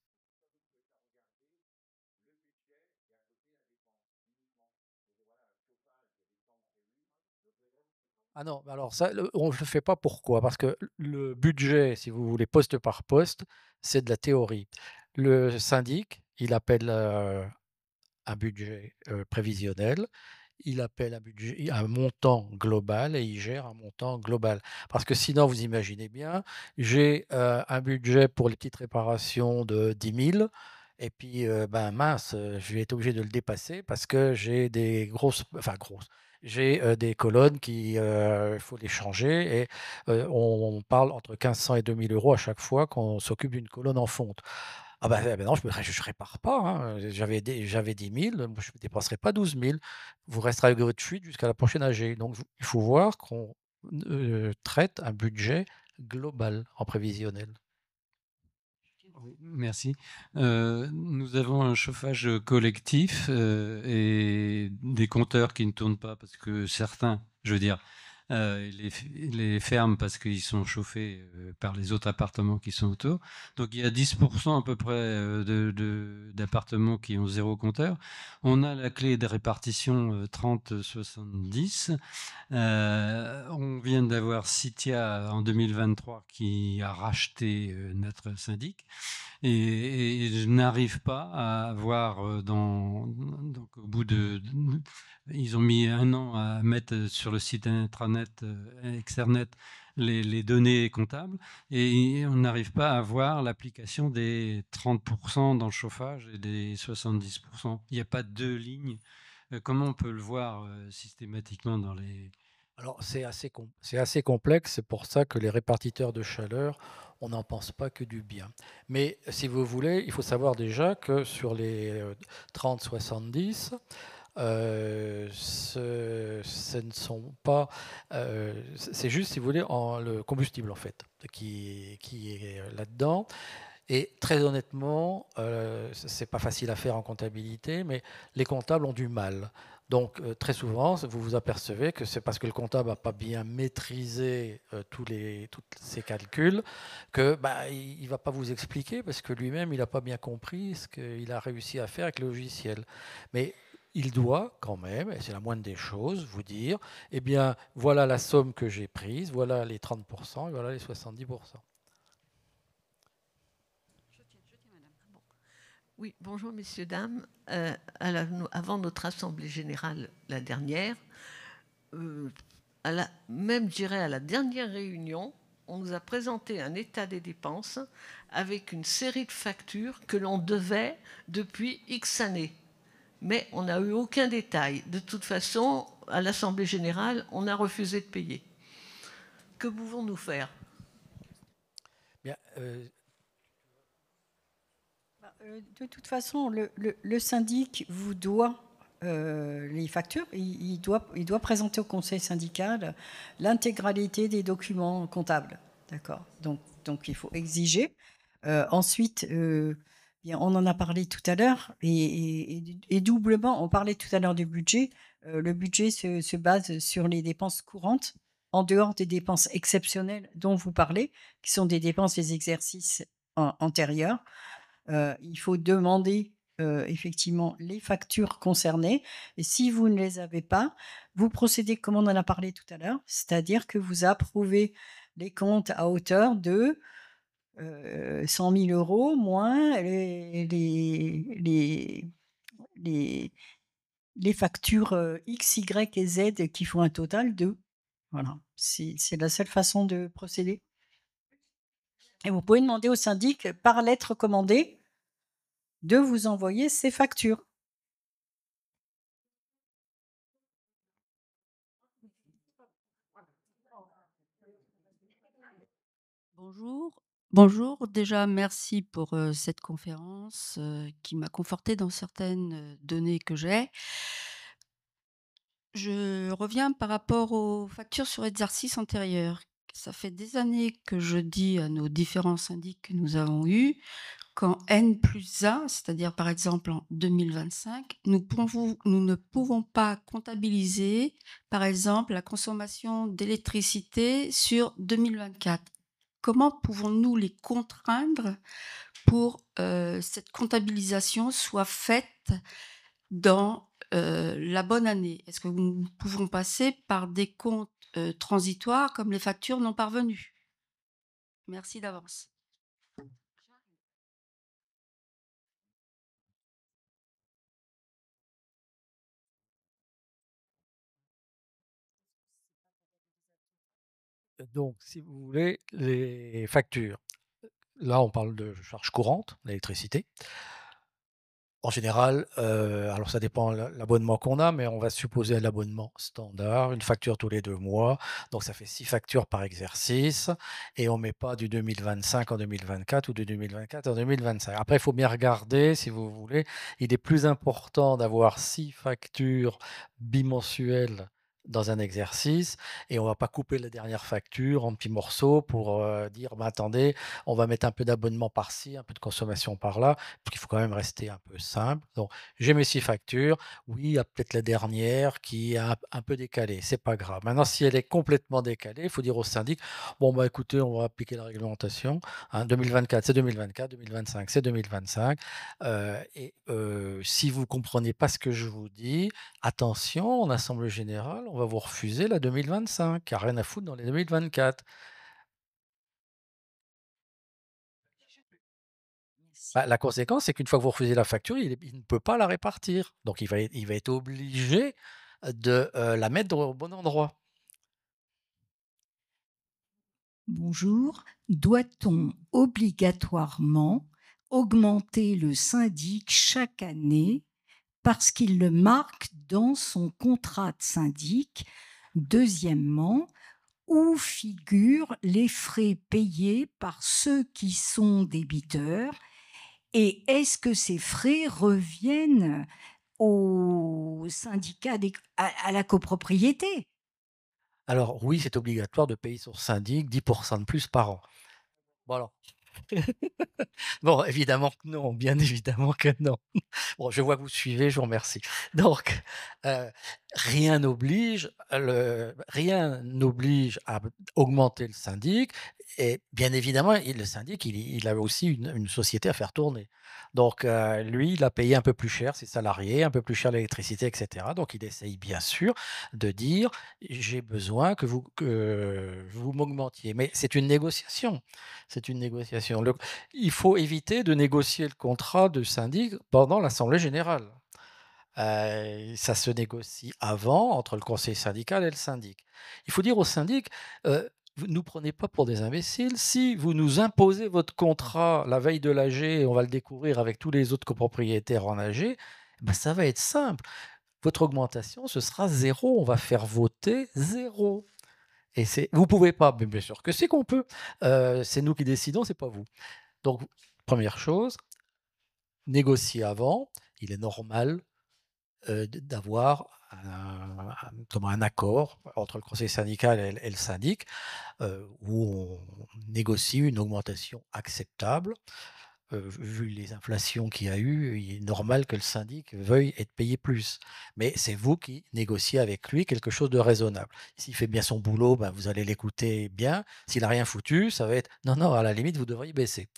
Ah non, bah alors ça, on ne le fait pas. Pourquoi? Parce que le budget, si vous voulez, poste par poste, c'est de la théorie. Le syndic, il appelle, un budget, prévisionnel, il appelle un montant global et il gère un montant global. Parce que sinon, vous imaginez bien, j'ai, un budget pour les petites réparations de 10 000 et puis, ben mince, je vais être obligé de le dépasser parce que j'ai des grosses, enfin grosses, j'ai des colonnes qui, il faut les changer et on parle entre 1500 et 2000 € à chaque fois qu'on s'occupe d'une colonne en fonte. Ah bah, non, je répare pas, hein, j'avais 10 000, moi je ne dépenserai pas 12 000. Vous resterez avec votre fuite jusqu'à la prochaine AG. Donc il faut voir qu'on, traite un budget global en prévisionnel. Oui, merci. Nous avons un chauffage collectif et des compteurs qui ne tournent pas parce que certains, je veux dire, les ferment parce qu'ils sont chauffés par les autres appartements qui sont autour. Donc il y a 10% à peu près d'appartements qui ont 0 compteur. On a la clé de répartition 30-70. On vient d'avoir Citia en 2023 qui a racheté notre syndic et je n'arrive pas à voir donc au bout ils ont mis 1 an à mettre sur le site intranet externet les données comptables et on n'arrive pas à voir l'application des 30% dans le chauffage et des 70%. Il n'y a pas 2 lignes. Comment on peut le voir systématiquement dans les... Alors c'est assez complexe, c'est pour ça que les répartiteurs de chaleur, on n'en pense pas que du bien. Mais si vous voulez, il faut savoir déjà que sur les 30-70, ce ne sont pas, c'est juste, si vous voulez, le combustible en fait, qui est là-dedans. Et très honnêtement, c'est pas facile à faire en comptabilité, mais les comptables ont du mal. Donc très souvent, vous vous apercevez que c'est parce que le comptable n'a pas bien maîtrisé tous ces calculs que il ne va pas vous expliquer parce que lui-même, il n'a pas bien compris ce qu'il a réussi à faire avec le logiciel. Mais il doit quand même, et c'est la moindre des choses, vous dire, eh bien, voilà la somme que j'ai prise, voilà les 30%, et voilà les 70%. Oui, bonjour messieurs, dames. Avant notre assemblée générale, la dernière, même je dirais à la dernière réunion, on nous a présenté un état des dépenses avec une série de factures que l'on devait depuis X années. Mais on n'a eu aucun détail. De toute façon, à l'assemblée générale, on a refusé de payer. Que pouvons-nous faire ? Bien, de toute façon, le syndic vous doit les factures. Il doit présenter au conseil syndical l'intégralité des documents comptables. D'accord. Donc, il faut exiger. Ensuite, bien, on en a parlé tout à l'heure. Et doublement, on parlait tout à l'heure du budget. Le budget se base sur les dépenses courantes, en dehors des dépenses exceptionnelles dont vous parlez, qui sont des dépenses des exercices antérieurs. Il faut demander effectivement les factures concernées. Et si vous ne les avez pas, vous procédez comme on en a parlé tout à l'heure, c'est-à-dire que vous approuvez les comptes à hauteur de 100 000 € moins les factures X, Y et Z qui font un total de... Voilà, c'est la seule façon de procéder. Et vous pouvez demander au syndic, par lettre commandée, de vous envoyer ces factures. Bonjour. Bonjour. Déjà, merci pour cette conférence qui m'a confortée dans certaines données que j'ai. Je reviens par rapport aux factures sur exercice antérieur. Ça fait des années que je dis à nos différents syndics que nous avons eus qu'en N+1, c'est-à-dire par exemple en 2025, nous ne pouvons pas comptabiliser, par exemple, la consommation d'électricité sur 2024. Comment pouvons-nous les contraindre pour cette comptabilisation soit faite dans la bonne année? Est-ce que nous pouvons passer par des comptes transitoires comme les factures non parvenues? Merci d'avance. Donc, si vous voulez, les factures, là on parle de charges courantes, l'électricité. En général, alors ça dépend l'abonnement qu'on a, mais on va supposer l'abonnement standard, une facture tous les 2 mois. Donc ça fait 6 factures par exercice et on ne met pas du 2025 en 2024 ou du 2024 en 2025. Après, il faut bien regarder, si vous voulez, il est plus important d'avoir 6 factures bimensuelles dans un exercice et on ne va pas couper la dernière facture en petits morceaux pour dire bah, attendez, on va mettre un peu d'abonnement par-ci, un peu de consommation par-là, parce qu'il faut quand même rester un peu simple. Donc, j'ai mes 6 factures. Oui, il y a peut-être la dernière qui est un peu décalée, c'est pas grave. Maintenant, si elle est complètement décalée, il faut dire au syndic bon, bah écoutez, on va appliquer la réglementation. Hein, 2024, c'est 2024, 2025, c'est 2025. Si vous ne comprenez pas ce que je vous dis, attention, en assemblée générale, on va vous refuser la 2025. Il n'y a rien à foutre dans les 2024. Bah, la conséquence, c'est qu'une fois que vous refusez la facture, il ne peut pas la répartir. Donc, il va être obligé de la mettre au bon endroit. Bonjour. Doit-on obligatoirement augmenter le syndic chaque année parce qu'il le marque dans son contrat de syndic? Deuxièmement, où figurent les frais payés par ceux qui sont débiteurs et est-ce que ces frais reviennent au syndicat à la copropriété? Alors oui, c'est obligatoire de payer son syndic 10% de plus par an. Bon alors. Bon, évidemment que non, bien évidemment que non. Bon, je vois que vous suivez, je vous remercie. Donc, rien n'oblige à augmenter le syndic et bien évidemment, le syndic, il a aussi une société à faire tourner. Donc, lui, il a payé un peu plus cher ses salariés, un peu plus cher l'électricité, et cetera. Donc, il essaye bien sûr de dire: «J'ai besoin que vous m'augmentiez». Mais c'est une négociation, c'est une négociation. Il faut éviter de négocier le contrat de syndic pendant l'assemblée générale. Ça se négocie avant entre le conseil syndical et le syndic. Il faut dire au syndic, vous ne nous prenez pas pour des imbéciles. Si vous nous imposez votre contrat la veille de l'AG et on va le découvrir avec tous les autres copropriétaires en AG, ben ça va être simple. Votre augmentation, ce sera 0. On va faire voter 0. Et vous ne pouvez pas, mais bien sûr que c'est qu'on peut. C'est nous qui décidons, c'est pas vous. Donc, première chose, négocier avant. Il est normal d'avoir un accord entre le conseil syndical et le syndic où on négocie une augmentation acceptable. Vu les inflations qu'il y a eu, il est normal que le syndic veuille être payé plus. Mais c'est vous qui négociez avec lui quelque chose de raisonnable. S'il fait bien son boulot, ben vous allez l'écouter bien. S'il n'a rien foutu, ça va être non, non, à la limite, vous devriez baisser.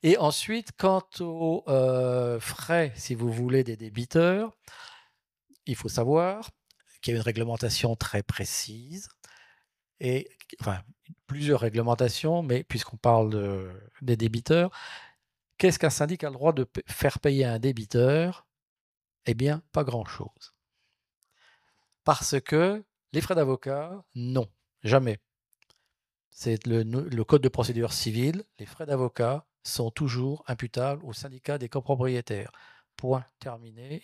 Et ensuite, quant aux frais, si vous voulez, des débiteurs, il faut savoir qu'il y a une réglementation très précise, et enfin plusieurs réglementations, mais puisqu'on parle des débiteurs, qu'est-ce qu'un syndic a le droit de faire payer à un débiteur? Eh bien, pas grand-chose. Parce que les frais d'avocat, non, jamais. C'est le code de procédure civile, les frais d'avocat sont toujours imputables au syndicat des copropriétaires. Point terminé.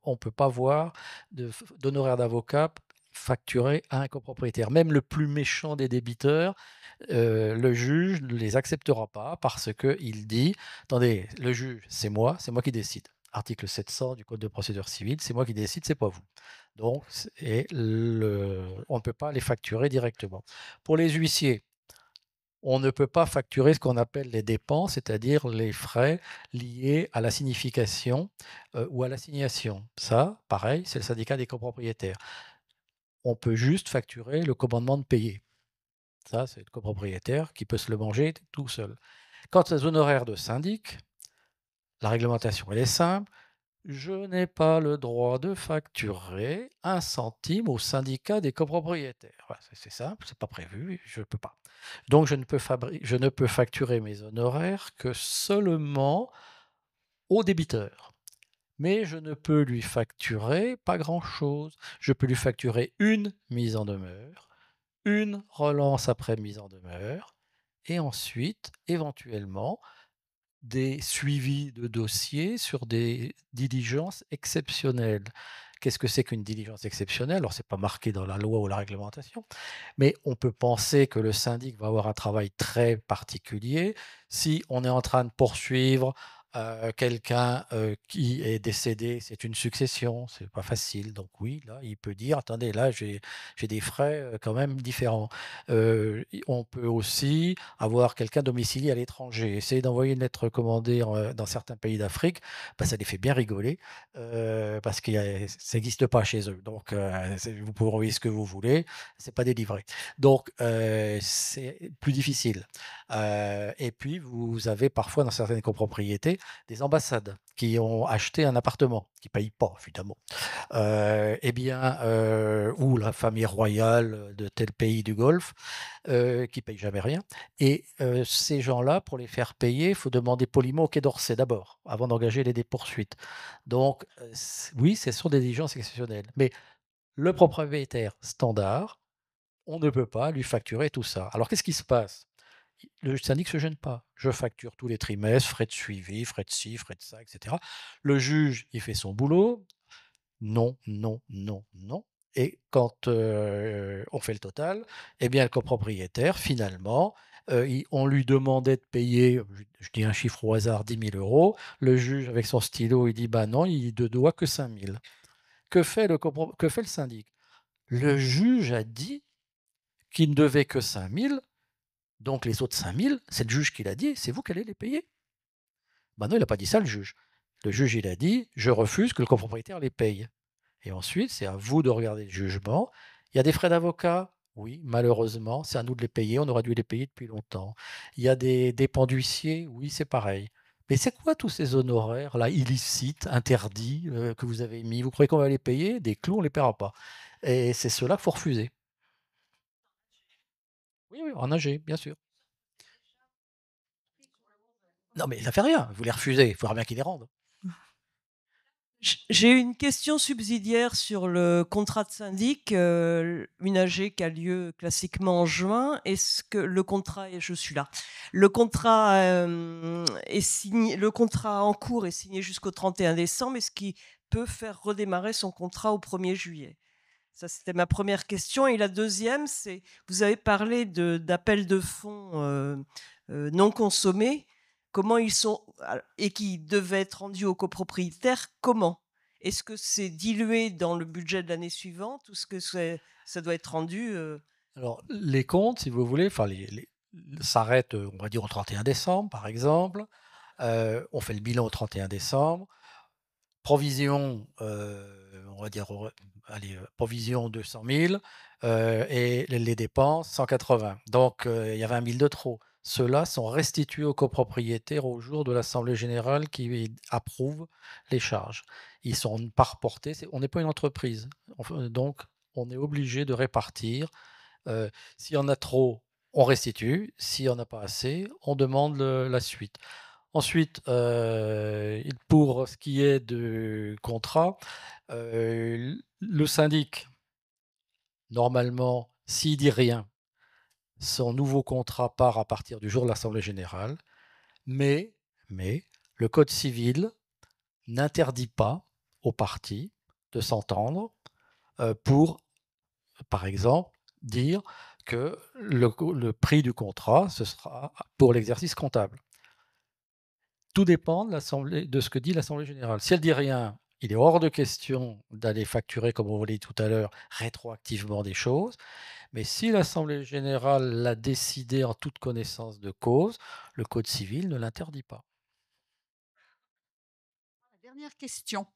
On ne peut pas voir d'honoraires d'avocat facturés à un copropriétaire. Même le plus méchant des débiteurs, le juge ne les acceptera pas parce qu'il dit, attendez, le juge, c'est moi qui décide. Article 700 du Code de procédure civile, c'est moi qui décide, c'est pas vous. Donc, on ne peut pas les facturer directement. Pour les huissiers, on ne peut pas facturer ce qu'on appelle les dépenses, c'est-à-dire les frais liés à la signification ou à l'assignation. Ça, pareil, c'est le syndicat des copropriétaires. On peut juste facturer le commandement de payer. Ça, c'est le copropriétaire qui peut se le manger tout seul. Quant aux honoraires de syndic, la réglementation, elle est simple. Je n'ai pas le droit de facturer 1 centime au syndicat des copropriétaires. Voilà, c'est simple, c'est pas prévu, je ne peux pas. Donc je ne peux facturer mes honoraires que seulement au débiteur. Mais je ne peux lui facturer pas grand-chose. Je peux lui facturer une mise en demeure, une relance après mise en demeure, et ensuite, éventuellement, des suivis de dossiers sur des diligences exceptionnelles. Qu'est-ce que c'est qu'une diligence exceptionnelle? Alors, ce n'est pas marqué dans la loi ou la réglementation, mais on peut penser que le syndic va avoir un travail très particulier si on est en train de poursuivre quelqu'un qui est décédé, c'est une succession, c'est pas facile. Donc oui, là, il peut dire, attendez, là, j'ai des frais quand même différents. On peut aussi avoir quelqu'un domicilié à l'étranger. Essayer d'envoyer une lettre recommandée dans certains pays d'Afrique, bah, ça les fait bien rigoler parce que ça n'existe pas chez eux. Donc, vous pouvez envoyer ce que vous voulez, c'est pas délivré. Donc, c'est plus difficile. Et puis, vous avez parfois dans certaines copropriétés des ambassades qui ont acheté un appartement, qui ne payent pas, évidemment. Eh bien, ou la famille royale de tel pays du Golfe, qui ne paye jamais rien. Et ces gens-là, pour les faire payer, il faut demander poliment au Quai d'Orsay d'abord, avant d'engager les poursuites. Donc, oui, ce sont des diligences exceptionnelles. Mais le propriétaire standard, on ne peut pas lui facturer tout ça. Alors, qu'est-ce qui se passe? Le syndic ne se gêne pas. Je facture tous les trimestres, frais de suivi, frais de ci, frais de ça, etc. Le juge, il fait son boulot. Non, non, non, non. Et quand on fait le total, eh bien, le copropriétaire, finalement, on lui demandait de payer, je dis un chiffre au hasard, 10 000 euros. Le juge, avec son stylo, il dit, bah non, il ne doit que 5 000. Que fait le syndic? Le juge a dit qu'il ne devait que 5 000. Donc les autres 5 000, c'est le juge qui l'a dit, c'est vous qui allez les payer. Ben non, il n'a pas dit ça, le juge. Le juge, il a dit, je refuse que le copropriétaire les paye. Et ensuite, c'est à vous de regarder le jugement. Il y a des frais d'avocat? Oui, malheureusement, c'est à nous de les payer. On aurait dû les payer depuis longtemps. Il y a des dépens d'huissier? Oui, c'est pareil. Mais c'est quoi tous ces honoraires là, illicites, interdits, que vous avez mis? Vous croyez qu'on va les payer? Des clous, on ne les paiera pas. Et c'est cela qu'il faut refuser. Oui, oui, en AG, bien sûr. Non, mais ça fait rien. Vous les refusez. Il faudra bien qu'ils les rendent. J'ai une question subsidiaire sur le contrat de syndic, une AG qui a lieu classiquement en juin. Est-ce que le contrat, et je suis là, le contrat est signé, le contrat en cours est signé jusqu'au 31 décembre. Est-ce qu'il peut faire redémarrer son contrat au 1er juillet? Ça, c'était ma première question. Et la deuxième, c'est, vous avez parlé d'appels de fonds non consommés. Comment ils sont, et qui devaient être rendus aux copropriétaires, comment? Est-ce que c'est dilué dans le budget de l'année suivante ou est-ce que ça doit être rendu Alors, les comptes, si vous voulez, s'arrêtent, on va dire, au 31 décembre, par exemple. On fait le bilan au 31 décembre. Provision, on va dire, provision 200 000 et les dépenses 180. Donc, il y avait 1 000 de trop. Ceux-là sont restitués aux copropriétaires au jour de l'Assemblée générale qui approuve les charges. Ils sont pas reportés. On n'est pas une entreprise. Donc, on est obligé de répartir. S'il y en a trop, on restitue. S'il n'y en a pas assez, on demande la suite. Ensuite, pour ce qui est du contrat, le syndic, normalement, s'il dit rien, son nouveau contrat part à partir du jour de l'Assemblée générale, mais le Code civil n'interdit pas aux parties de s'entendre pour, par exemple, dire que le prix du contrat, ce sera pour l'exercice comptable. Tout dépend de ce que dit l'Assemblée générale. Si elle dit rien, il est hors de question d'aller facturer, comme on l'a dit tout à l'heure, rétroactivement des choses. Mais si l'Assemblée générale l'a décidé en toute connaissance de cause, le Code civil ne l'interdit pas. La dernière question.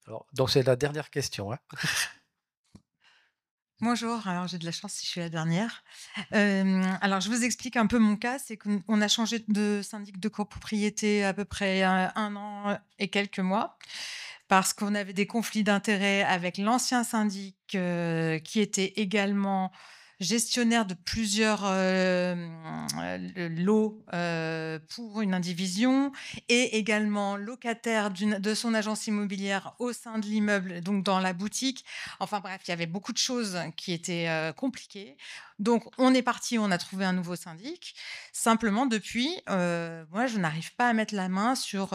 Alors, donc c'est la dernière question. Hein. Bonjour, alors j'ai de la chance si je suis la dernière. Alors je vous explique un peu mon cas, c'est qu'on a changé de syndic de copropriété à peu près un an et quelques mois, parce qu'on avait des conflits d'intérêts avec l'ancien syndic qui était également gestionnaire de plusieurs lots pour une indivision et également locataire de son agence immobilière au sein de l'immeuble, donc dans la boutique. Enfin bref, il y avait beaucoup de choses qui étaient compliquées. Donc, on est parti, on a trouvé un nouveau syndic. Simplement, depuis, moi, je n'arrive pas à mettre la main sur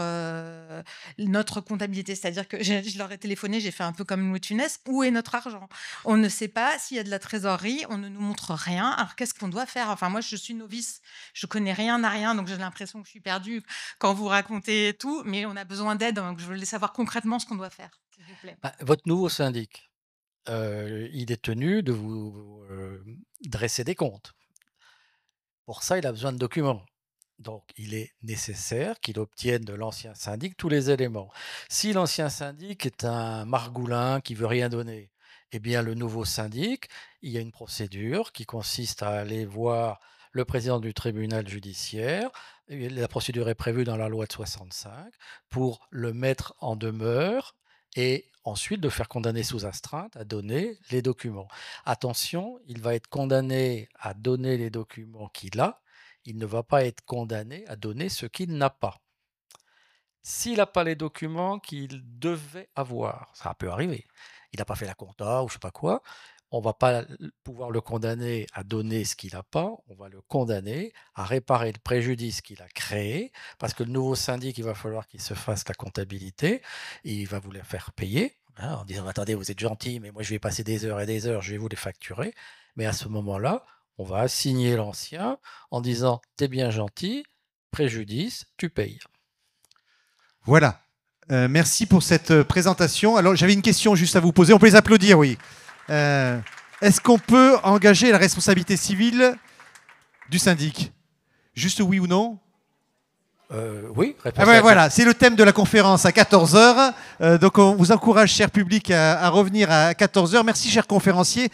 notre comptabilité. C'est-à-dire que je leur ai téléphoné, j'ai fait un peu comme Louis de Funès, où est notre argent? On ne sait pas s'il y a de la trésorerie, on ne nous montre rien. Alors, qu'est-ce qu'on doit faire? Enfin, moi, je suis novice, je connais rien à rien, donc j'ai l'impression que je suis perdue quand vous racontez tout, mais on a besoin d'aide, donc je voulais savoir concrètement ce qu'on doit faire, s'il vous plaît. Votre nouveau syndic, il est tenu de vous dresser des comptes. Pour ça, il a besoin de documents. Donc, il est nécessaire qu'il obtienne de l'ancien syndic tous les éléments. Si l'ancien syndic est un margoulin qui veut rien donner, eh bien, le nouveau syndic, il y a une procédure qui consiste à aller voir le président du tribunal judiciaire. Et la procédure est prévue dans la loi de 65 pour le mettre en demeure et ensuite de faire condamner sous astreinte à donner les documents. Attention, il va être condamné à donner les documents qu'il a, il ne va pas être condamné à donner ce qu'il n'a pas. S'il n'a pas les documents qu'il devait avoir, ça peut arriver, il n'a pas fait la compta ou je ne sais pas quoi, on ne va pas pouvoir le condamner à donner ce qu'il n'a pas, on va le condamner à réparer le préjudice qu'il a créé, parce que le nouveau syndic, il va falloir qu'il se fasse la comptabilité, et il va vous les faire payer, hein, en disant « Attendez, vous êtes gentil, mais moi je vais passer des heures et des heures, je vais vous les facturer ». Mais à ce moment-là, on va assigner l'ancien en disant « T'es bien gentil, préjudice, tu payes ». Voilà. Merci pour cette présentation. Alors, j'avais une question juste à vous poser. On peut les applaudir, oui. Est-ce qu'on peut engager la responsabilité civile du syndic? Juste oui ou non? Oui. Ah ouais, voilà, c'est le thème de la conférence à 14h. Donc, on vous encourage, cher public, à revenir à 14h. Merci, cher conférencier.